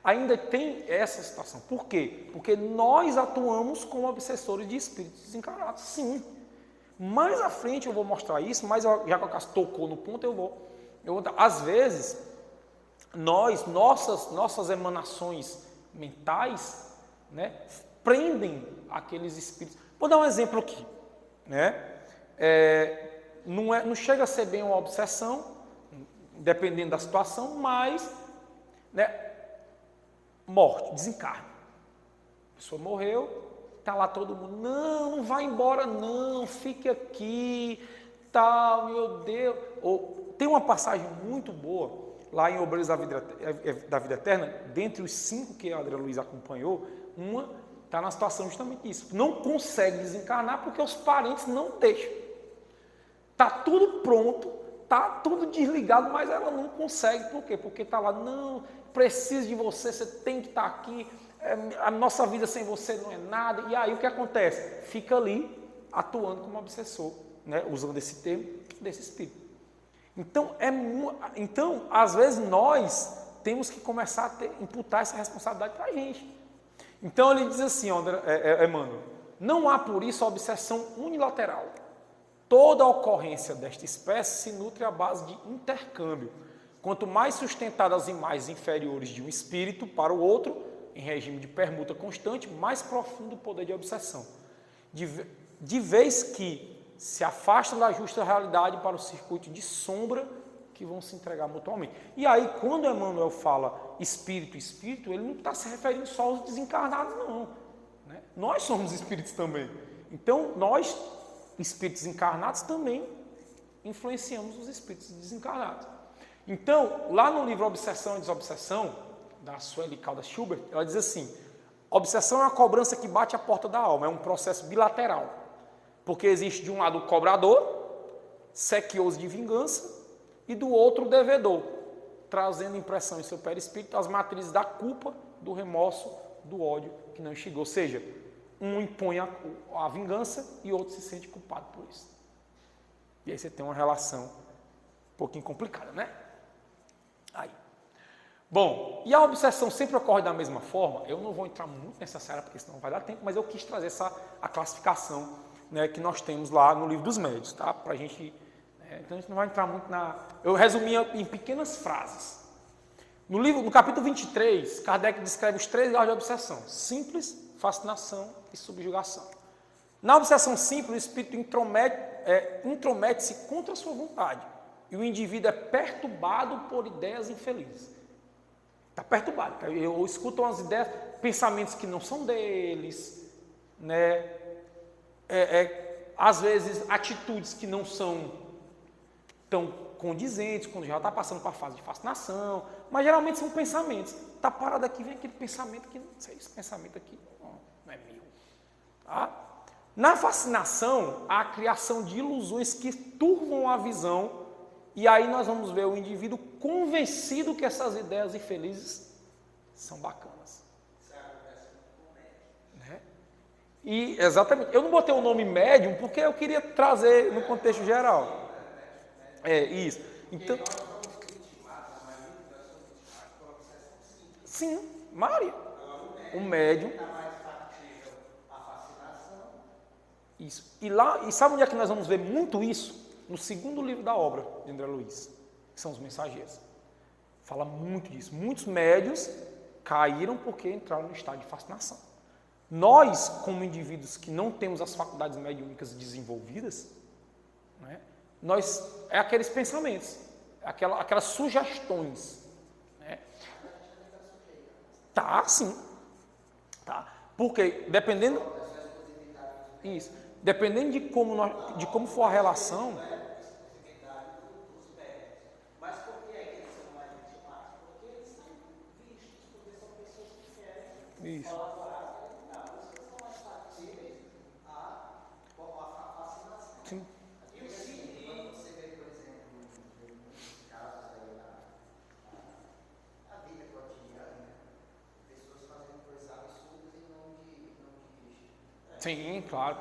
ainda tem essa situação. Por quê? Porque nós atuamos como obsessores de espíritos desencarnados. Sim. Mais à frente eu vou mostrar isso, mas já que o Cássio tocou no ponto, eu vou. Às vezes, nossas emanações mentais, né, prendem aqueles espíritos. Vou dar um exemplo aqui. Né? Não chega a ser bem uma obsessão, dependendo da situação, mas, né, morte, desencarne. A pessoa morreu, está lá todo mundo, não vai embora não, fique aqui, tal, meu Deus. Tem uma passagem muito boa, lá em Obreiros da Vida Eterna, dentre os 5 que a André Luiz acompanhou, uma está na situação justamente disso, não consegue desencarnar porque os parentes não deixam. Está tudo pronto, está tudo desligado, mas ela não consegue. Por quê? Porque está lá, não, preciso de você, você tem que estar aqui, a nossa vida sem você não é nada. E aí o que acontece? Fica ali atuando como obsessor, né? Usando esse termo, desse espírito. Então, às vezes nós temos que começar a imputar essa responsabilidade para a gente. Então ele diz assim, Emmanuel, não há por isso a obsessão unilateral. Toda ocorrência desta espécie se nutre à base de intercâmbio. Quanto mais sustentadas as imagens inferiores de um espírito para o outro, em regime de permuta constante, mais profundo o poder de obsessão. De vez que se afastam da justa realidade para o circuito de sombra que vão se entregar mutuamente. E aí, quando Emmanuel fala espírito, ele não está se referindo só aos desencarnados, não. Né? Nós somos espíritos também. Então, nós, espíritos encarnados, também influenciamos os espíritos desencarnados. Então, lá no livro Obsessão e Desobsessão, da Sueli Caldas Schubert, ela diz assim, obsessão é a cobrança que bate à porta da alma, é um processo bilateral, porque existe de um lado o cobrador, sequioso de vingança, e do outro o devedor, trazendo impressão em seu perispírito as matrizes da culpa, do remorso, do ódio que não extinguiu. Ou seja, um impõe a vingança e outro se sente culpado por isso. E aí você tem uma relação pouquinho complicada, né? Aí. Bom, e a obsessão sempre ocorre da mesma forma? Eu não vou entrar muito nessa série, porque senão não vai dar tempo, mas eu quis trazer a classificação, né, que nós temos lá no livro dos médios, tá? Pra gente, então a gente não vai entrar muito na... Eu resumi em pequenas frases. No capítulo 23, Kardec descreve os 3 graus de obsessão: simples, fascinação e subjugação. Na obsessão simples, o espírito intromete-se contra a sua vontade e o indivíduo é perturbado por ideias infelizes. Está perturbado. Eu escuto umas ideias, pensamentos que não são deles, né? Às vezes atitudes que não são tão condizentes, quando já está passando para a fase de fascinação, mas geralmente são pensamentos. Está parado aqui, vem aquele pensamento que, não sei, esse pensamento aqui não é meu. Tá? Na fascinação, há a criação de ilusões que turvam a visão, e aí nós vamos ver o indivíduo convencido que essas ideias infelizes são bacanas. Né? E, exatamente, eu não botei o nome médium porque eu queria trazer no contexto geral. Isso. Então, sim, Maria. O médium. Isso. E sabe onde é que nós vamos ver muito isso? No segundo livro da obra de André Luiz, que são os Mensageiros. Fala muito disso. Muitos médios caíram porque entraram no estado de fascinação. Nós, como indivíduos que não temos as faculdades mediúnicas desenvolvidas, né, aqueles pensamentos, aquelas sugestões. Né? Tá, sim. Tá. Porque dependendo de como for a relação. Mas por que é que eles são mais vitimados? Porque eles são vistos, porque são pessoas que querem colaborar, por isso são mais factíveis a fascinação. Sim. E quando você vê, por exemplo, em muitos casos aí na vida cotidiana, pessoas fazendo coisas absurdas em nome de Cristo. Sim, claro.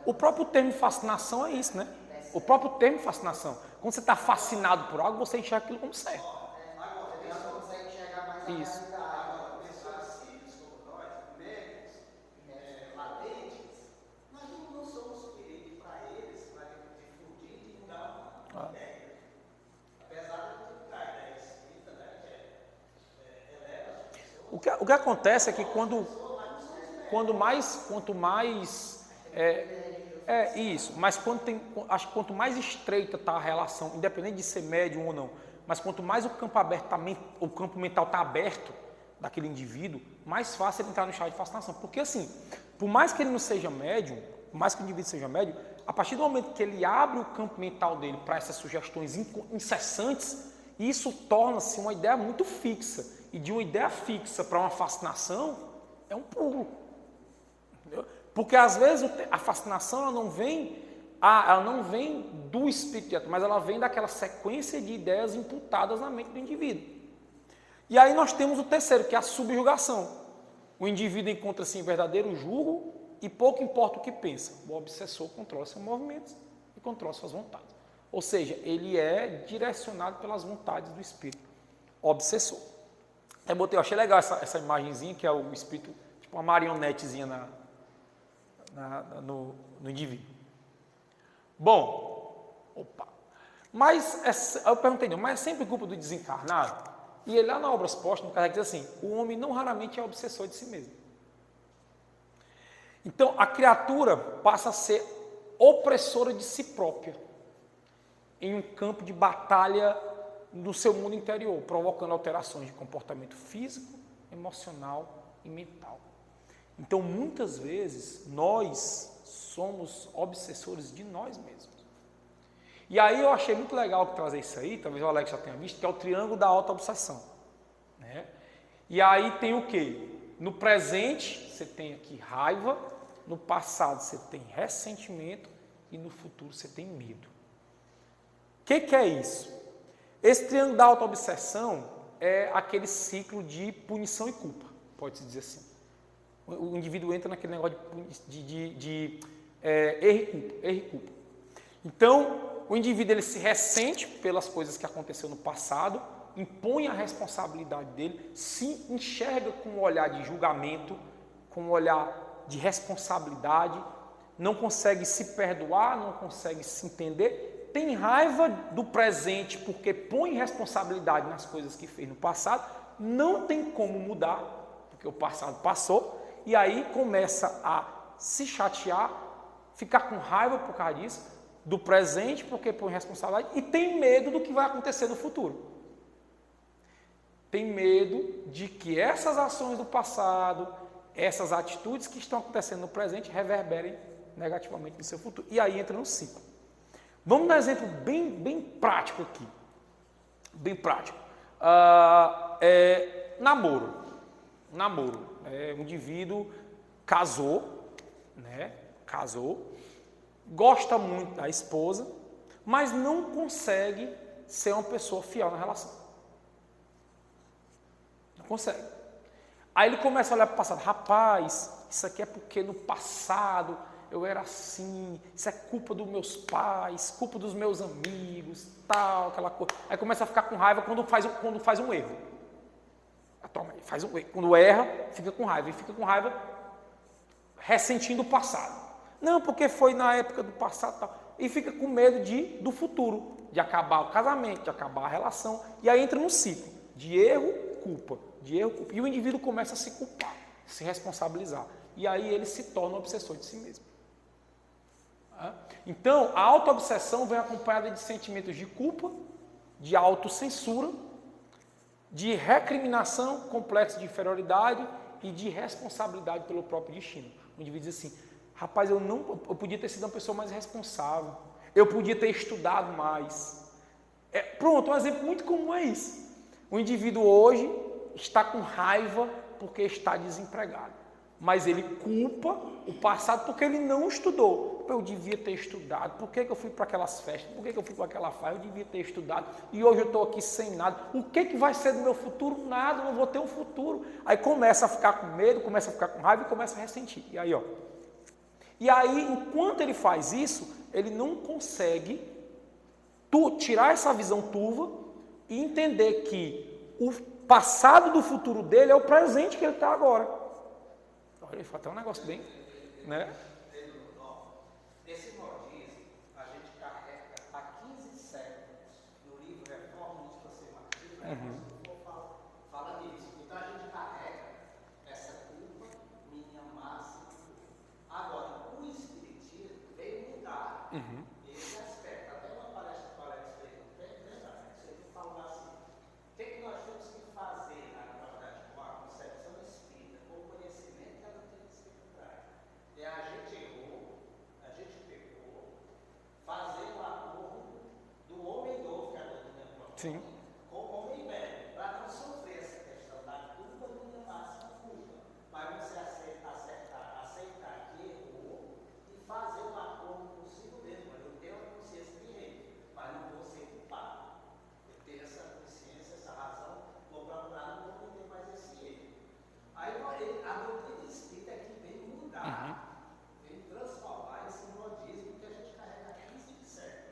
O próprio termo fascinação é isso, né? O próprio termo fascinação. Quando você está fascinado por algo, você enxerga aquilo como certo. Isso. O que acontece é que quanto mais isso, mas acho que quanto mais estreita está a relação, independente de ser médium ou não, mas quanto mais o campo mental está aberto daquele indivíduo, mais fácil ele entrar no estado de fascinação. Porque assim, por mais que ele não seja médium, por mais que o indivíduo seja médium, a partir do momento que ele abre o campo mental dele para essas sugestões incessantes, isso torna-se uma ideia muito fixa. E de uma ideia fixa para uma fascinação, é um pulo. Entendeu? Porque às vezes a fascinação ela não vem do espírito direto, mas ela vem daquela sequência de ideias imputadas na mente do indivíduo. E aí nós temos o terceiro, que é a subjugação. O indivíduo encontra-se em verdadeiro julgo e pouco importa o que pensa. O obsessor controla seus movimentos e controla suas vontades. Ou seja, ele é direcionado pelas vontades do espírito obsessor. Eu achei legal essa imagenzinha, que é o espírito, tipo uma marionetezinha no indivíduo. Bom, mas eu perguntei, mas é sempre culpa do desencarnado? E ele lá na Obras Póstumas, o cara diz assim, o homem não raramente é obsessor de si mesmo. Então, a criatura passa a ser opressora de si própria, em um campo de batalha no seu mundo interior, provocando alterações de comportamento físico, emocional e mental. Então, muitas vezes, nós somos obsessores de nós mesmos. E aí eu achei muito legal trazer isso aí, talvez o Alex já tenha visto, que é o triângulo da autoobsessão. Né? E aí tem o quê? No presente, você tem aqui raiva, no passado você tem ressentimento e no futuro você tem medo. O que é isso? Esse triângulo da autoobsessão é aquele ciclo de punição e culpa, pode-se dizer assim. O indivíduo entra naquele negócio de erro e culpa. Então, o indivíduo ele se ressente pelas coisas que aconteceram no passado, impõe a responsabilidade dele, se enxerga com um olhar de julgamento, com um olhar de responsabilidade, não consegue se perdoar, não consegue se entender, tem raiva do presente porque põe responsabilidade nas coisas que fez no passado, não tem como mudar, porque o passado passou, e aí começa a se chatear, ficar com raiva por causa disso, do presente porque põe responsabilidade, e tem medo do que vai acontecer no futuro. Tem medo de que essas ações do passado, essas atitudes que estão acontecendo no presente reverberem negativamente no seu futuro. E aí entra no ciclo. Vamos dar um exemplo bem prático aqui. Bem prático. Namoro. Um indivíduo casou, gosta muito da esposa, mas não consegue ser uma pessoa fiel na relação. Não consegue. Aí ele começa a olhar para o passado. Rapaz, isso aqui é porque no passado eu era assim, isso é culpa dos meus pais, culpa dos meus amigos, tal, aquela coisa. Aí começa a ficar com raiva quando faz um erro. Quando erra, fica com raiva. E fica com raiva ressentindo o passado. Não, porque foi na época do passado, tal. E fica com medo do futuro, de acabar o casamento, de acabar a relação. E aí entra num ciclo de erro, culpa. E o indivíduo começa a se culpar, se responsabilizar. E aí ele se torna obsessor de si mesmo. Então, a autoobsessão vem acompanhada de sentimentos de culpa, de autocensura, de recriminação, complexo de inferioridade e de responsabilidade pelo próprio destino. O indivíduo diz assim, rapaz, eu podia ter sido uma pessoa mais responsável, eu podia ter estudado mais. Pronto, um exemplo muito comum é isso. O indivíduo hoje está com raiva porque está desempregado, mas ele culpa o passado porque ele não estudou. Eu devia ter estudado, por que eu fui para aquelas festas, por que eu fui para aquela farra, eu devia ter estudado, e hoje eu estou aqui sem nada, o que vai ser do meu futuro? Nada, não vou ter um futuro. Aí começa a ficar com medo, começa a ficar com raiva e começa a ressentir. E aí, enquanto ele faz isso, ele não consegue tirar essa visão turva e entender que o passado do futuro dele é o presente que ele está agora. Olha, ele fala até um negócio bem, né? Esse modismo a gente carrega há 15 séculos no livro Reforma e Sistematismo, fala nisso. Então a gente carrega essa culpa, minha máxima. Agora, o Espiritismo veio mudar esse aspecto. Até uma palestra que o Alex fez no tempo, ele falou assim, o que nós temos que fazer, na verdade, com a concepção espírita, com o conhecimento que a doutrina espírita traz? A gente errou, a gente pecou, fazer o acordo do homem novo que a doutrina propõe com o homem velho, para não sofrer essa questão da culpa do minha máxima culpa, mas você aceitar que errou e fazer um acordo consigo mesmo. Eu tenho a consciência de erro, mas não vou ser culpado. Eu tenho essa consciência, essa razão, vou procurar não cometer mais esse erro. Aí a doutrina espírita é que vem mudar.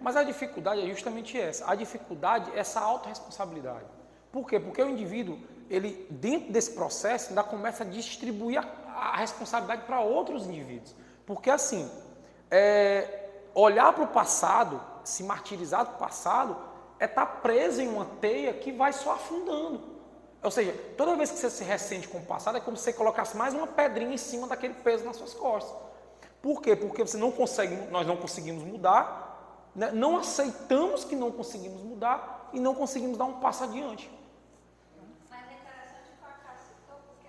Mas a dificuldade é justamente essa. A dificuldade é essa autorresponsabilidade. Por quê? Porque o indivíduo, ele, dentro desse processo, ainda começa a distribuir a responsabilidade para outros indivíduos. Porque, assim, olhar para o passado, se martirizar do passado, é estar preso em uma teia que vai só afundando. Ou seja, toda vez que você se ressente com o passado, é como se você colocasse mais uma pedrinha em cima daquele peso nas suas costas. Por quê? Porque nós não conseguimos mudar, né? Não aceitamos que não conseguimos mudar e não conseguimos dar um passo adiante. Mas é interessante que o Acácio citou, porque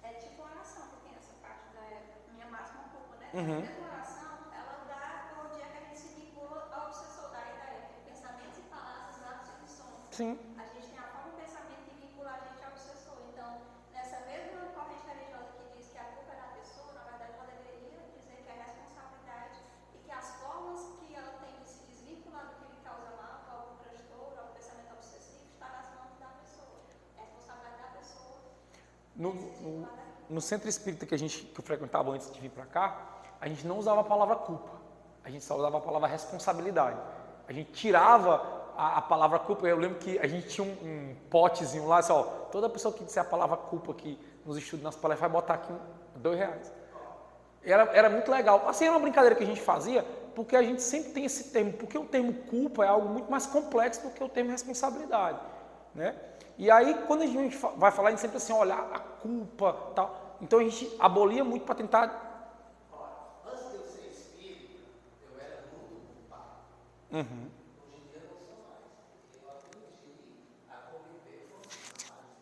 é tipo oração, porque nessa parte da minha máxima culpa, né? Mesma oração, ela dá o dia que a gente se vincula ao obsessor da ideia, pensamentos e palavras, atos e ações. Sim. A gente tem a forma de pensamento que vincula a gente ao obsessor. Então, nessa mesma corrente religiosa que diz que a culpa é da pessoa, na verdade, ela deveria dizer que é responsabilidade e que as formas que ela tem de se desvincular do que lhe causa mal, algum transtorno, algum pensamento No centro espírita que eu frequentava antes de vir para cá, a gente não usava a palavra culpa, a gente só usava a palavra responsabilidade. A gente tirava a palavra culpa. Eu lembro que a gente tinha um potezinho lá, só, toda pessoa que disser a palavra culpa aqui nos estudos, nas palestras, vai botar aqui R$2. Era muito legal. Assim, era uma brincadeira que a gente fazia, porque a gente sempre tem esse termo, porque o termo culpa é algo muito mais complexo do que o termo responsabilidade, né? E aí, quando a gente vai falar, a gente sempre assim, olha, a culpa, tal. Então a gente abolia muito para tentar... Antes de eu ser espírita, eu era muito culpado. Uhum. Hoje em dia eu não sou mais. Eu aprendi a conviver com os culpados.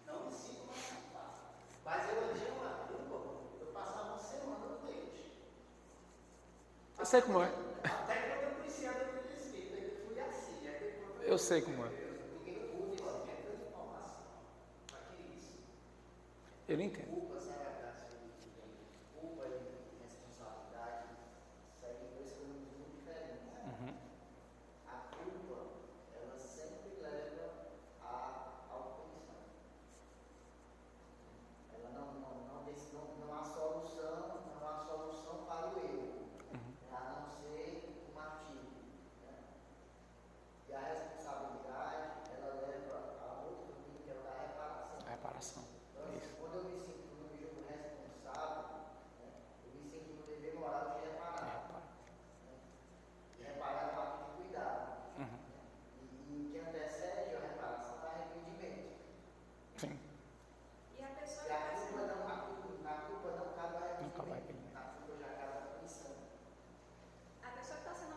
Não me sinto mais culpado. Mas eu tinha uma culpa, eu passava uma semana no leite. Eu sei como é. Até quando eu conheci a doutrina espírita, eu fui assim. Eu sei como é. Eu não entendo. Culpa, sabe a graça que tem? Culpa e responsabilidade seguem duas coisas muito diferentes. Uhum. A culpa, ela sempre leva ao punição. Ela não há solução para o erro, a não ser o martírio. Né? E a responsabilidade, ela leva a outro caminho, que é o da reparação. A reparação. Quando eu me sinto no jogo responsável, né, eu me sinto no dever moral de reparar. De reparar é parte de cuidado. Uhum. E o que antecede a reparação é arrependimento. Sim. E a pessoa E a culpa não cabe ao arrependimento. A culpa já cabe à punição. A pessoa que está sendo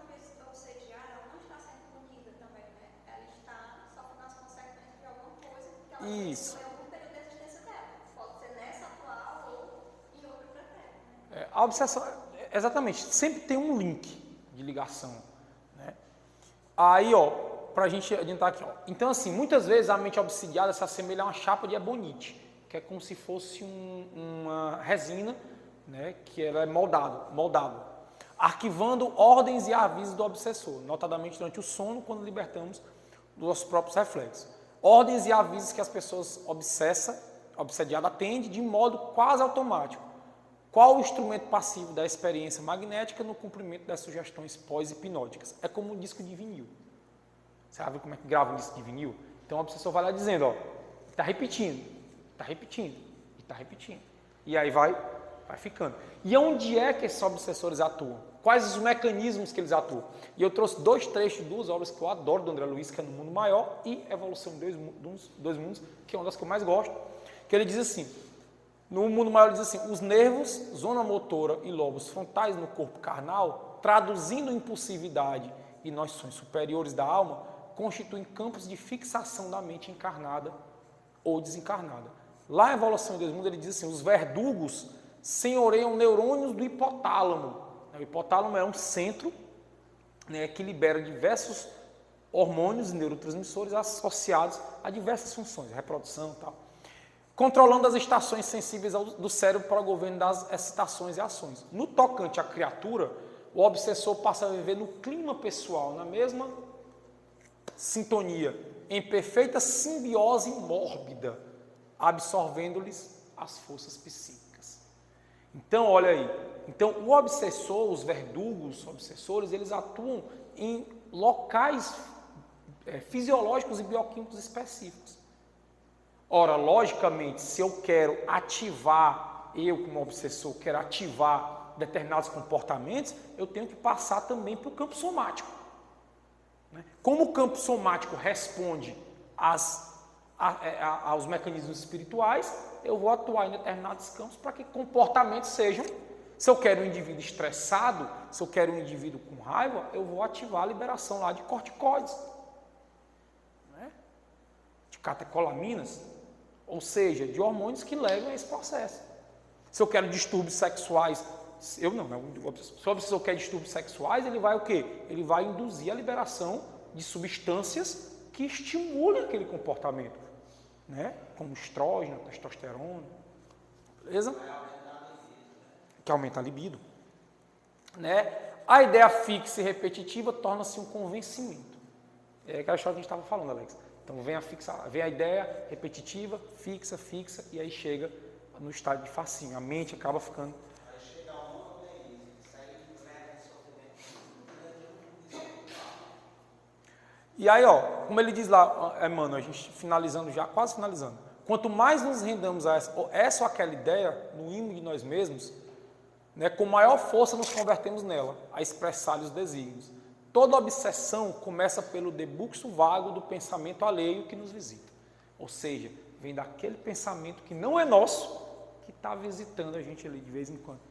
obsediada, ela não está sendo punida também, né? Ela está sofrendo as consequências de alguma coisa que ela Isso. fez em algum período da existência dela. Pode ser nessa atual ou em outro pretérito, né? A obsessão, exatamente, sempre tem um link de ligação, né? Aí, ó, pra gente adiantar aqui, ó. Então, assim, muitas vezes a mente obsidiada se assemelha a uma chapa de ebonite, que é como se fosse uma resina, né, que ela é moldável, arquivando ordens e avisos do obsessor, notadamente durante o sono, quando libertamos dos nossos próprios reflexos. Ordens e avisos que as pessoas obsediadas atendem de modo quase automático. Qual o instrumento passivo da experiência magnética no cumprimento das sugestões pós-hipnóticas? É como um disco de vinil. Você sabe como é que grava um disco de vinil? Então o obsessor vai lá dizendo, ó, está repetindo, e está repetindo. E aí vai ficando. E onde é que esses obsessores atuam? Quais os mecanismos que eles atuam? E eu trouxe 2 trechos de 2 obras que eu adoro do André Luiz, que é No Mundo Maior e Evolução dos Dois Mundos, que é uma das que eu mais gosto, que ele diz assim, no Mundo Maior ele diz assim, os nervos, zona motora e lobos frontais no corpo carnal, traduzindo impulsividade e noções superiores da alma, constituem campos de fixação da mente encarnada ou desencarnada. Lá em Evolução dos Dois Mundos ele diz assim, os verdugos senhoreiam neurônios do hipotálamo. O hipotálamo é um centro, né, que libera diversos hormônios e neurotransmissores associados a diversas funções, reprodução e tal, controlando as estações sensíveis do cérebro para o governo das excitações e ações. No tocante à criatura, o obsessor passa a viver no clima pessoal, na mesma sintonia, em perfeita simbiose mórbida, absorvendo-lhes as forças psíquicas. Então, olha aí. Então, o obsessor, os verdugos, obsessores, eles atuam em locais fisiológicos e bioquímicos específicos. Ora, logicamente, se eu quero ativar, eu como obsessor quero ativar determinados comportamentos, eu tenho que passar também para o campo somático. Como o campo somático responde aos mecanismos espirituais, eu vou atuar em determinados campos para que comportamentos sejam, se eu quero um indivíduo estressado, se eu quero um indivíduo com raiva, eu vou ativar a liberação lá de corticoides, né? De catecolaminas, ou seja, de hormônios que levam a esse processo. Se eu quero distúrbios sexuais, se o obsessor quer distúrbios sexuais, ele vai o quê? Ele vai induzir a liberação de substâncias que estimulem aquele comportamento, né? Como estrógeno, testosterona, beleza? Que aumenta a libido, né? A ideia fixa e repetitiva torna-se um convencimento. É aquela história que a gente estava falando, Alex. Então vem a ideia repetitiva, fixa, e aí chega no estado de fascínio. A mente acaba ficando... Aí chega uma vez, isso aí leva um sofrimento. E aí, ó, como ele diz lá, Emmanuel, a gente finalizando já, quase finalizando. Quanto mais nos rendamos a essa ou aquela ideia, no ímã de nós mesmos, né, com maior força nos convertemos nela, a expressar-lhe os desígnios. Toda obsessão começa pelo debuxo vago do pensamento alheio que nos visita. Ou seja, vem daquele pensamento que não é nosso, que está visitando a gente ali de vez em quando.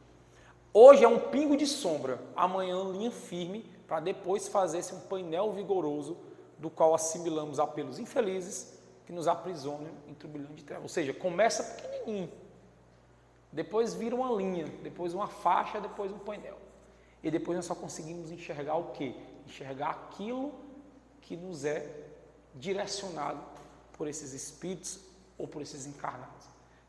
Hoje é um pingo de sombra, amanhã linha firme, para depois fazer-se um painel vigoroso, do qual assimilamos apelos infelizes que nos aprisionam em turbilhão de trevas. Ou seja, começa pequenininho, depois vira uma linha, depois uma faixa, depois um painel. E depois nós só conseguimos enxergar o quê? Enxergar aquilo que nos é direcionado por esses espíritos ou por esses encarnados.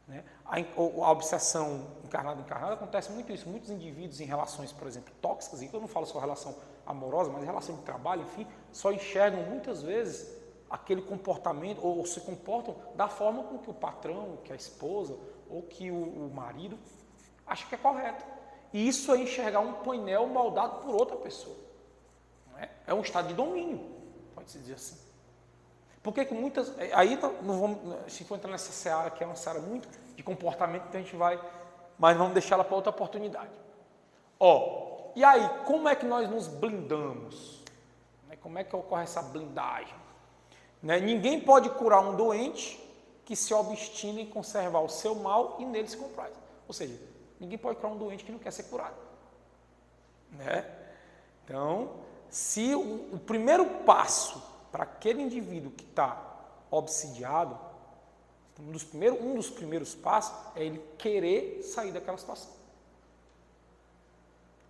Né? A obsessão encarnada acontece muito isso. Muitos indivíduos em relações, por exemplo, tóxicas, e eu não falo só relação amorosa, mas em relação de trabalho, enfim, só enxergam muitas vezes aquele comportamento, ou se comportam da forma com que o patrão, que a esposa, ou que o marido acha que é correto. E isso é enxergar um painel moldado por outra pessoa. Não é? É um estado de domínio, pode-se dizer assim. Porque que muitas... Aí não vamos, se for entrar nessa seara, que é uma seara muito de comportamento, então a gente vai... Mas vamos deixar ela para outra oportunidade. Ó, e aí, como é que nós nos blindamos? Como é que ocorre essa blindagem? Né? Ninguém pode curar um doente que se obstina em conservar o seu mal e nele se compraz. Ou seja, ninguém pode curar um doente que não quer ser curado. Né? Então, se o primeiro passo para aquele indivíduo que está obsidiado, um dos primeiros passos é ele querer sair daquela situação.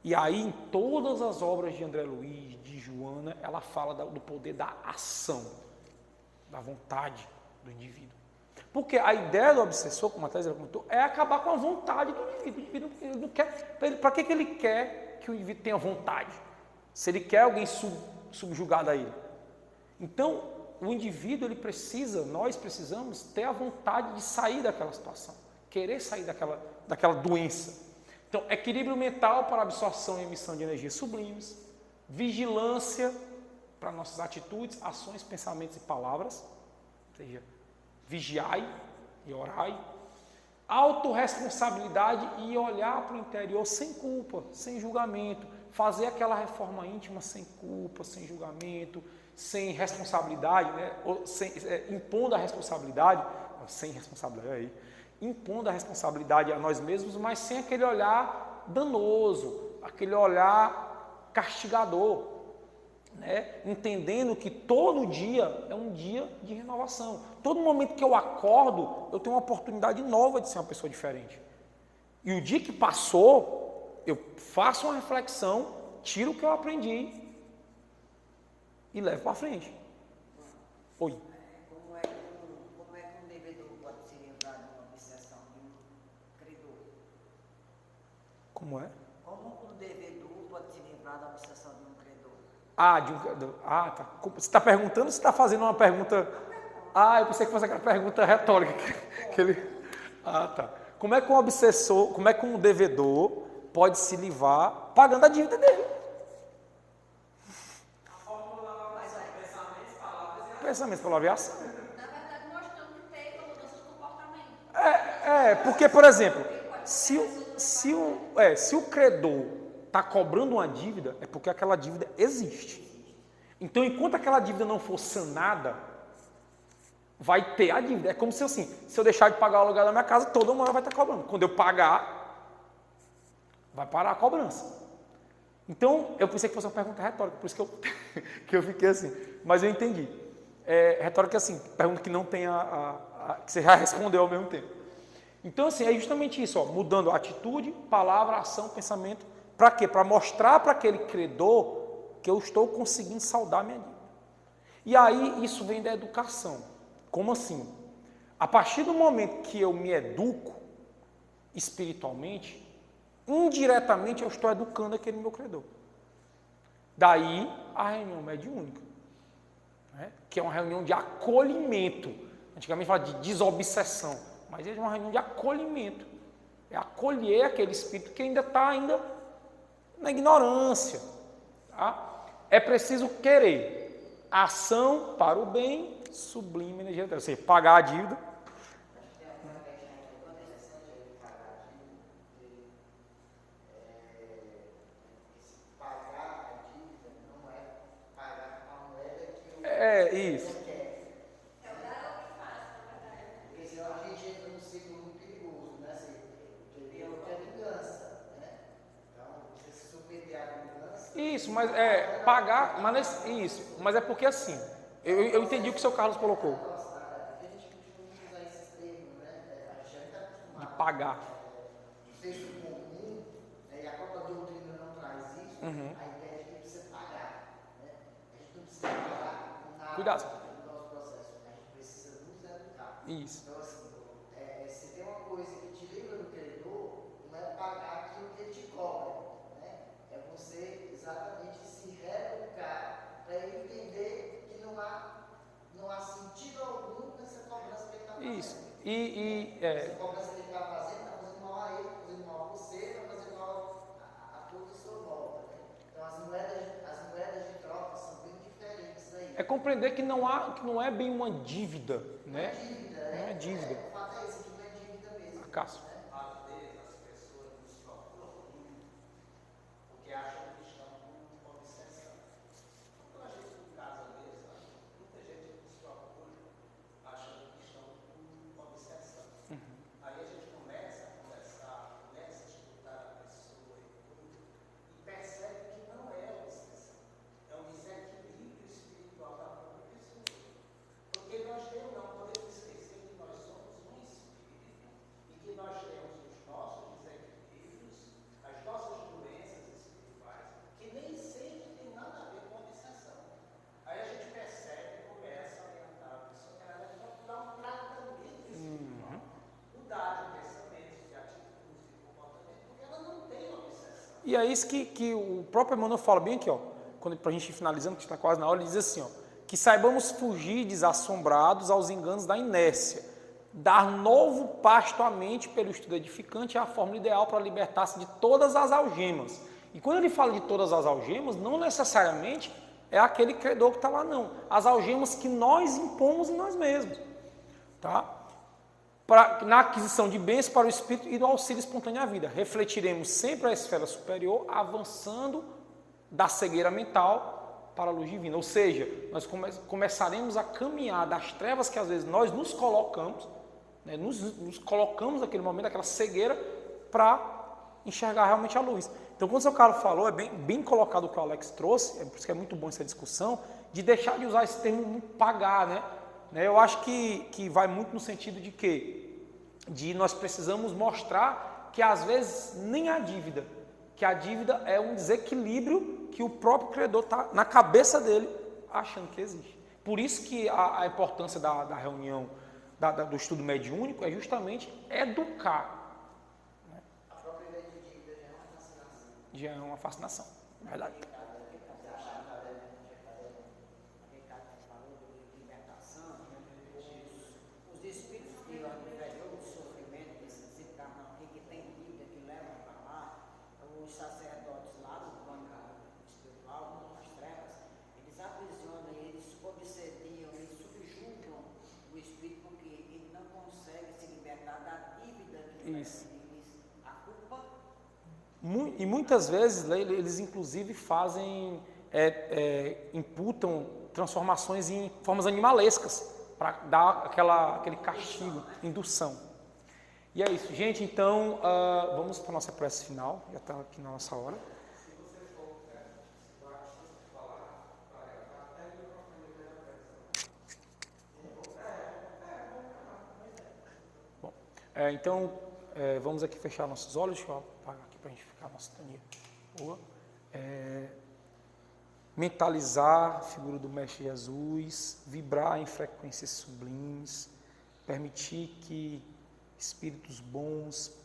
E aí, em todas as obras de André Luiz, de Joana, ela fala do poder da ação, da vontade do indivíduo. Porque a ideia do obsessor, como a Thais comentou, é acabar com a vontade do indivíduo. O indivíduo ele não quer, para que ele quer que o indivíduo tenha vontade? Se ele quer alguém subjugado a ele. Então, o indivíduo, nós precisamos ter a vontade de sair daquela situação, querer sair daquela doença. Então, equilíbrio mental para absorção e emissão de energias sublimes, vigilância para nossas atitudes, ações, pensamentos e palavras, ou seja, vigiai e orai, autorresponsabilidade e olhar para o interior sem culpa, sem julgamento, fazer aquela reforma íntima sem culpa, sem julgamento, sem responsabilidade, né? Impondo a responsabilidade, sem responsabilidade aí, impondo a responsabilidade a nós mesmos, mas sem aquele olhar danoso, aquele olhar castigador, né? Entendendo que todo dia é um dia de renovação. Todo momento que eu acordo, eu tenho uma oportunidade nova de ser uma pessoa diferente. E o dia que passou, eu faço uma reflexão, tiro o que eu aprendi e levo para frente. Oi. Como é que um devedor pode se livrar de uma obsessão de um credor? Como é? Como um devedor pode se livrar da obsessão de um credor? Tá. Você está perguntando ou você está fazendo uma pergunta? Eu pensei que fosse aquela pergunta retórica. Tá. Como é que um obsessor, como é que um devedor pode se livrar pagando a dívida dele? Pensamentos, palavras e ação. Na verdade, mostrando que teve uma mudança de comportamento. Porque, por exemplo, se o credor está cobrando uma dívida, é porque aquela dívida existe. Então, enquanto aquela dívida não for sanada, vai ter a dívida. É como se assim, se eu deixar de pagar o aluguel da minha casa, toda uma vai estar cobrando. Quando eu pagar, vai parar a cobrança. Então, eu pensei que fosse uma pergunta retórica, por isso que eu fiquei assim. Mas eu entendi. Retórica assim, pergunta que não tem que você já respondeu ao mesmo tempo. Então, assim, é justamente isso, mudando atitude, palavra, ação, pensamento. Para quê? Para mostrar para aquele credor que eu estou conseguindo saldar minha dívida. E aí, isso vem da educação. Como assim? A partir do momento que eu me educo espiritualmente, indiretamente eu estou educando aquele meu credor. Daí, a reunião mediúnica. né? Que é uma reunião de acolhimento. Antigamente falava de desobsessão, mas é uma reunião de acolhimento. É acolher aquele espírito que ainda está na ignorância. Tá? É preciso querer. Ação para o bem, sublime energia. Ou seja, pagar a dívida. É isso. Porque senão a gente entra num ciclo muito perigoso, né? Porque eu quero vingança, né? Então, você se submeter à vingança. Isso, mas é pagar, mas isso, mas é porque assim, eu entendi o que o seu Carlos colocou. A gente costuma usar esses termos, né? A gente já está acostumado. De pagar. O senso comum, né? E a própria doutrina não traz isso, a ideia de que precisa pagar, né? A gente não precisa pagar com nada. Cuidado. No nosso processo, a gente precisa nos educar. Isso. Então, assim, se tem uma coisa que te livra do credor, não é pagar aquilo que ele te cobra, né? É você exatamente se reeducar para ele entender que não há sentido algum nessa cobrança que ele está fazendo. Isso. Essa cobrança que ele está fazendo mal a ele, está fazendo mal a você, está fazendo mal a toda a sua volta, né? Então, as moedas de troca são bem diferentes aí. É compreender que não é bem uma dívida, né? Não é dívida, Não é dívida. O fato é esse, que não é dívida mesmo. Acaso. Às vezes as pessoas nos procuram porque acham que estão com obsessão. Quando a gente no caso deles, muita gente nos procura achando que estão com obsessão. Aí a gente começa a conversar, começa a escutar a pessoa e percebe que não é obsessão. É um desequilíbrio espiritual da própria pessoa. Porque nós não podemos esquecer que nós somos um espírito e que nós temos os nossos desequilíbrios, as nossas doenças espirituais, que nem sempre tem nada a ver com obsessão. Aí a gente percebe e começa a orientar a pessoa que ela deve procurar um tratamento espiritual, mudar de pensamentos, de atitudes, de comportamento, porque ela não tem obsessão. E é isso que o próprio Emmanuel fala bem aqui, ó, para a gente ir finalizando, que está quase na hora, ele diz assim, ó, que saibamos fugir desassombrados aos enganos da inércia, dar novo pasto à mente pelo estudo edificante é a fórmula ideal para libertar-se de todas as algemas. E quando ele fala de todas as algemas, não necessariamente é aquele credor que está lá, não. As algemas que nós impomos em nós mesmos. Tá? Na aquisição de bens para o espírito e no auxílio espontâneo à vida. Refletiremos sempre a esfera superior, avançando da cegueira mental para a luz divina. Ou seja, nós começaremos a caminhar das trevas que às vezes nós nos colocamos, né, nos colocamos naquele momento, naquela cegueira, para enxergar realmente a luz. Então, quando o seu Carlos falou, é bem colocado o que o Alex trouxe, é por isso que é muito bom essa discussão, de deixar de usar esse termo pagar, né? Eu acho que vai muito no sentido de quê? De nós precisamos mostrar que às vezes nem a dívida, que a dívida é um desequilíbrio que o próprio credor está na cabeça dele achando que existe. Por isso que a importância da reunião, do estudo mediúnico é justamente educar. Né? A própria ideia de dívida já é uma fascinação. Já é uma fascinação, verdade. Os espíritos que vão inferior do sofrimento, que se encarnam aqui, que tem dívida, que levam para lá, os sacerdotes lá no plano espiritual, nas trevas, eles aprisionam, eles obsediam, eles subjugam o espírito porque ele não consegue se libertar da dívida que Isso. a culpa. E muitas vezes eles inclusive fazem, imputam transformações em formas animalescas para dar aquele castigo, indução. E é isso, gente. Então, vamos para a nossa prece final, já está aqui na nossa hora. Bom, então, vamos aqui fechar nossos olhos. Deixa eu apagar aqui para a gente ficar na sintonia boa. Mentalizar a figura do Mestre Jesus, vibrar em frequências sublimes, permitir que espíritos bons,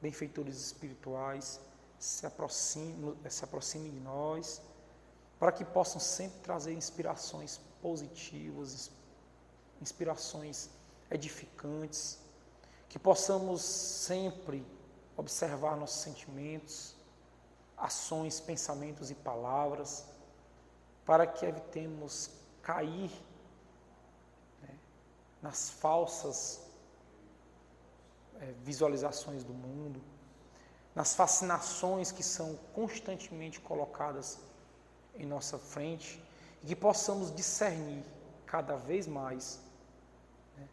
benfeitores espirituais se aproximem de nós, para que possam sempre trazer inspirações positivas, inspirações edificantes, que possamos sempre observar nossos sentimentos, ações, pensamentos e palavras, para que evitemos cair, né, nas falsas visualizações do mundo, nas fascinações que são constantemente colocadas em nossa frente, e que possamos discernir cada vez mais, né,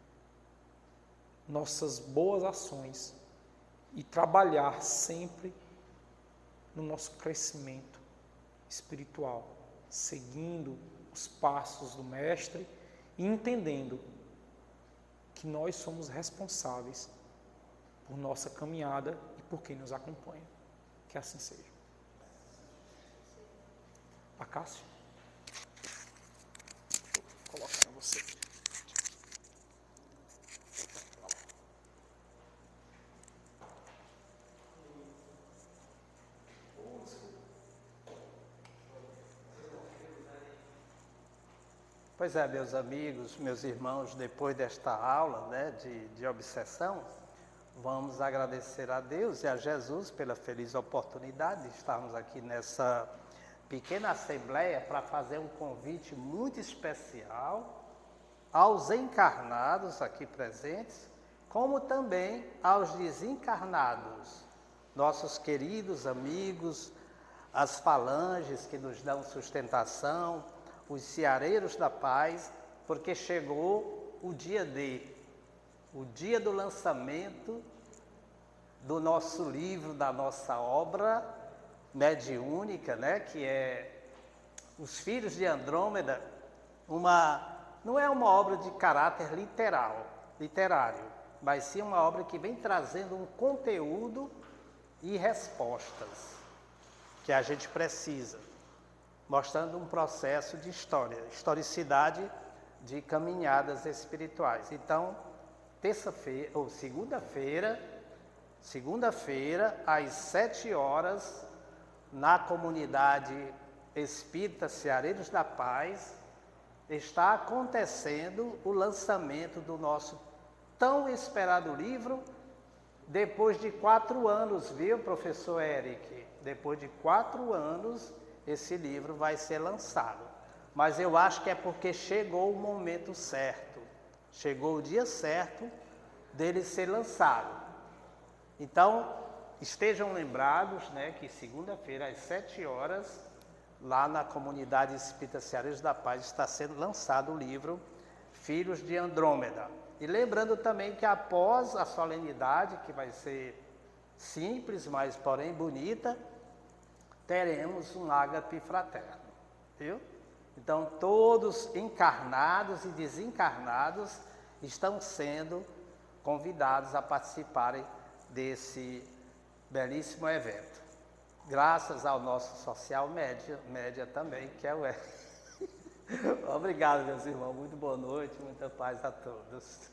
nossas boas ações e trabalhar sempre no nosso crescimento espiritual, seguindo os passos do Mestre e entendendo que nós somos responsáveis por nossa caminhada e por quem nos acompanha. Que assim seja. Acácio? Vou colocar em você. Pois é, meus amigos, meus irmãos, depois desta aula, né, de obsessão, vamos agradecer a Deus e a Jesus pela feliz oportunidade de estarmos aqui nessa pequena assembleia para fazer um convite muito especial aos encarnados aqui presentes, como também aos desencarnados, nossos queridos amigos, as falanges que nos dão sustentação, os ceareiros da paz, porque chegou o dia do lançamento do nosso livro, da nossa obra mediúnica, né, que é Os Filhos de Andrômeda. Não é uma obra de caráter literário, mas sim uma obra que vem trazendo um conteúdo e respostas que a gente precisa, mostrando um processo de historicidade de caminhadas espirituais. Então, terça-feira, ou segunda-feira, às 7 horas, na comunidade espírita Ceareiros da Paz, está acontecendo o lançamento do nosso tão esperado livro, depois de 4 anos, viu, professor Eric? Depois de 4 anos, esse livro vai ser lançado. Mas eu acho que é porque chegou o momento certo, chegou o dia certo dele ser lançado. Então, estejam lembrados, né, que segunda-feira, às 7 horas, lá na comunidade espírita Ceareiros da Paz, está sendo lançado o livro Filhos de Andrômeda. E lembrando também que após a solenidade, que vai ser simples, mas porém bonita, teremos um ágape fraterno, viu? Então, todos encarnados e desencarnados estão sendo convidados a participarem desse belíssimo evento. Graças ao nosso social média também, que é o Obrigado, meus irmãos. Muito boa noite, muita paz a todos.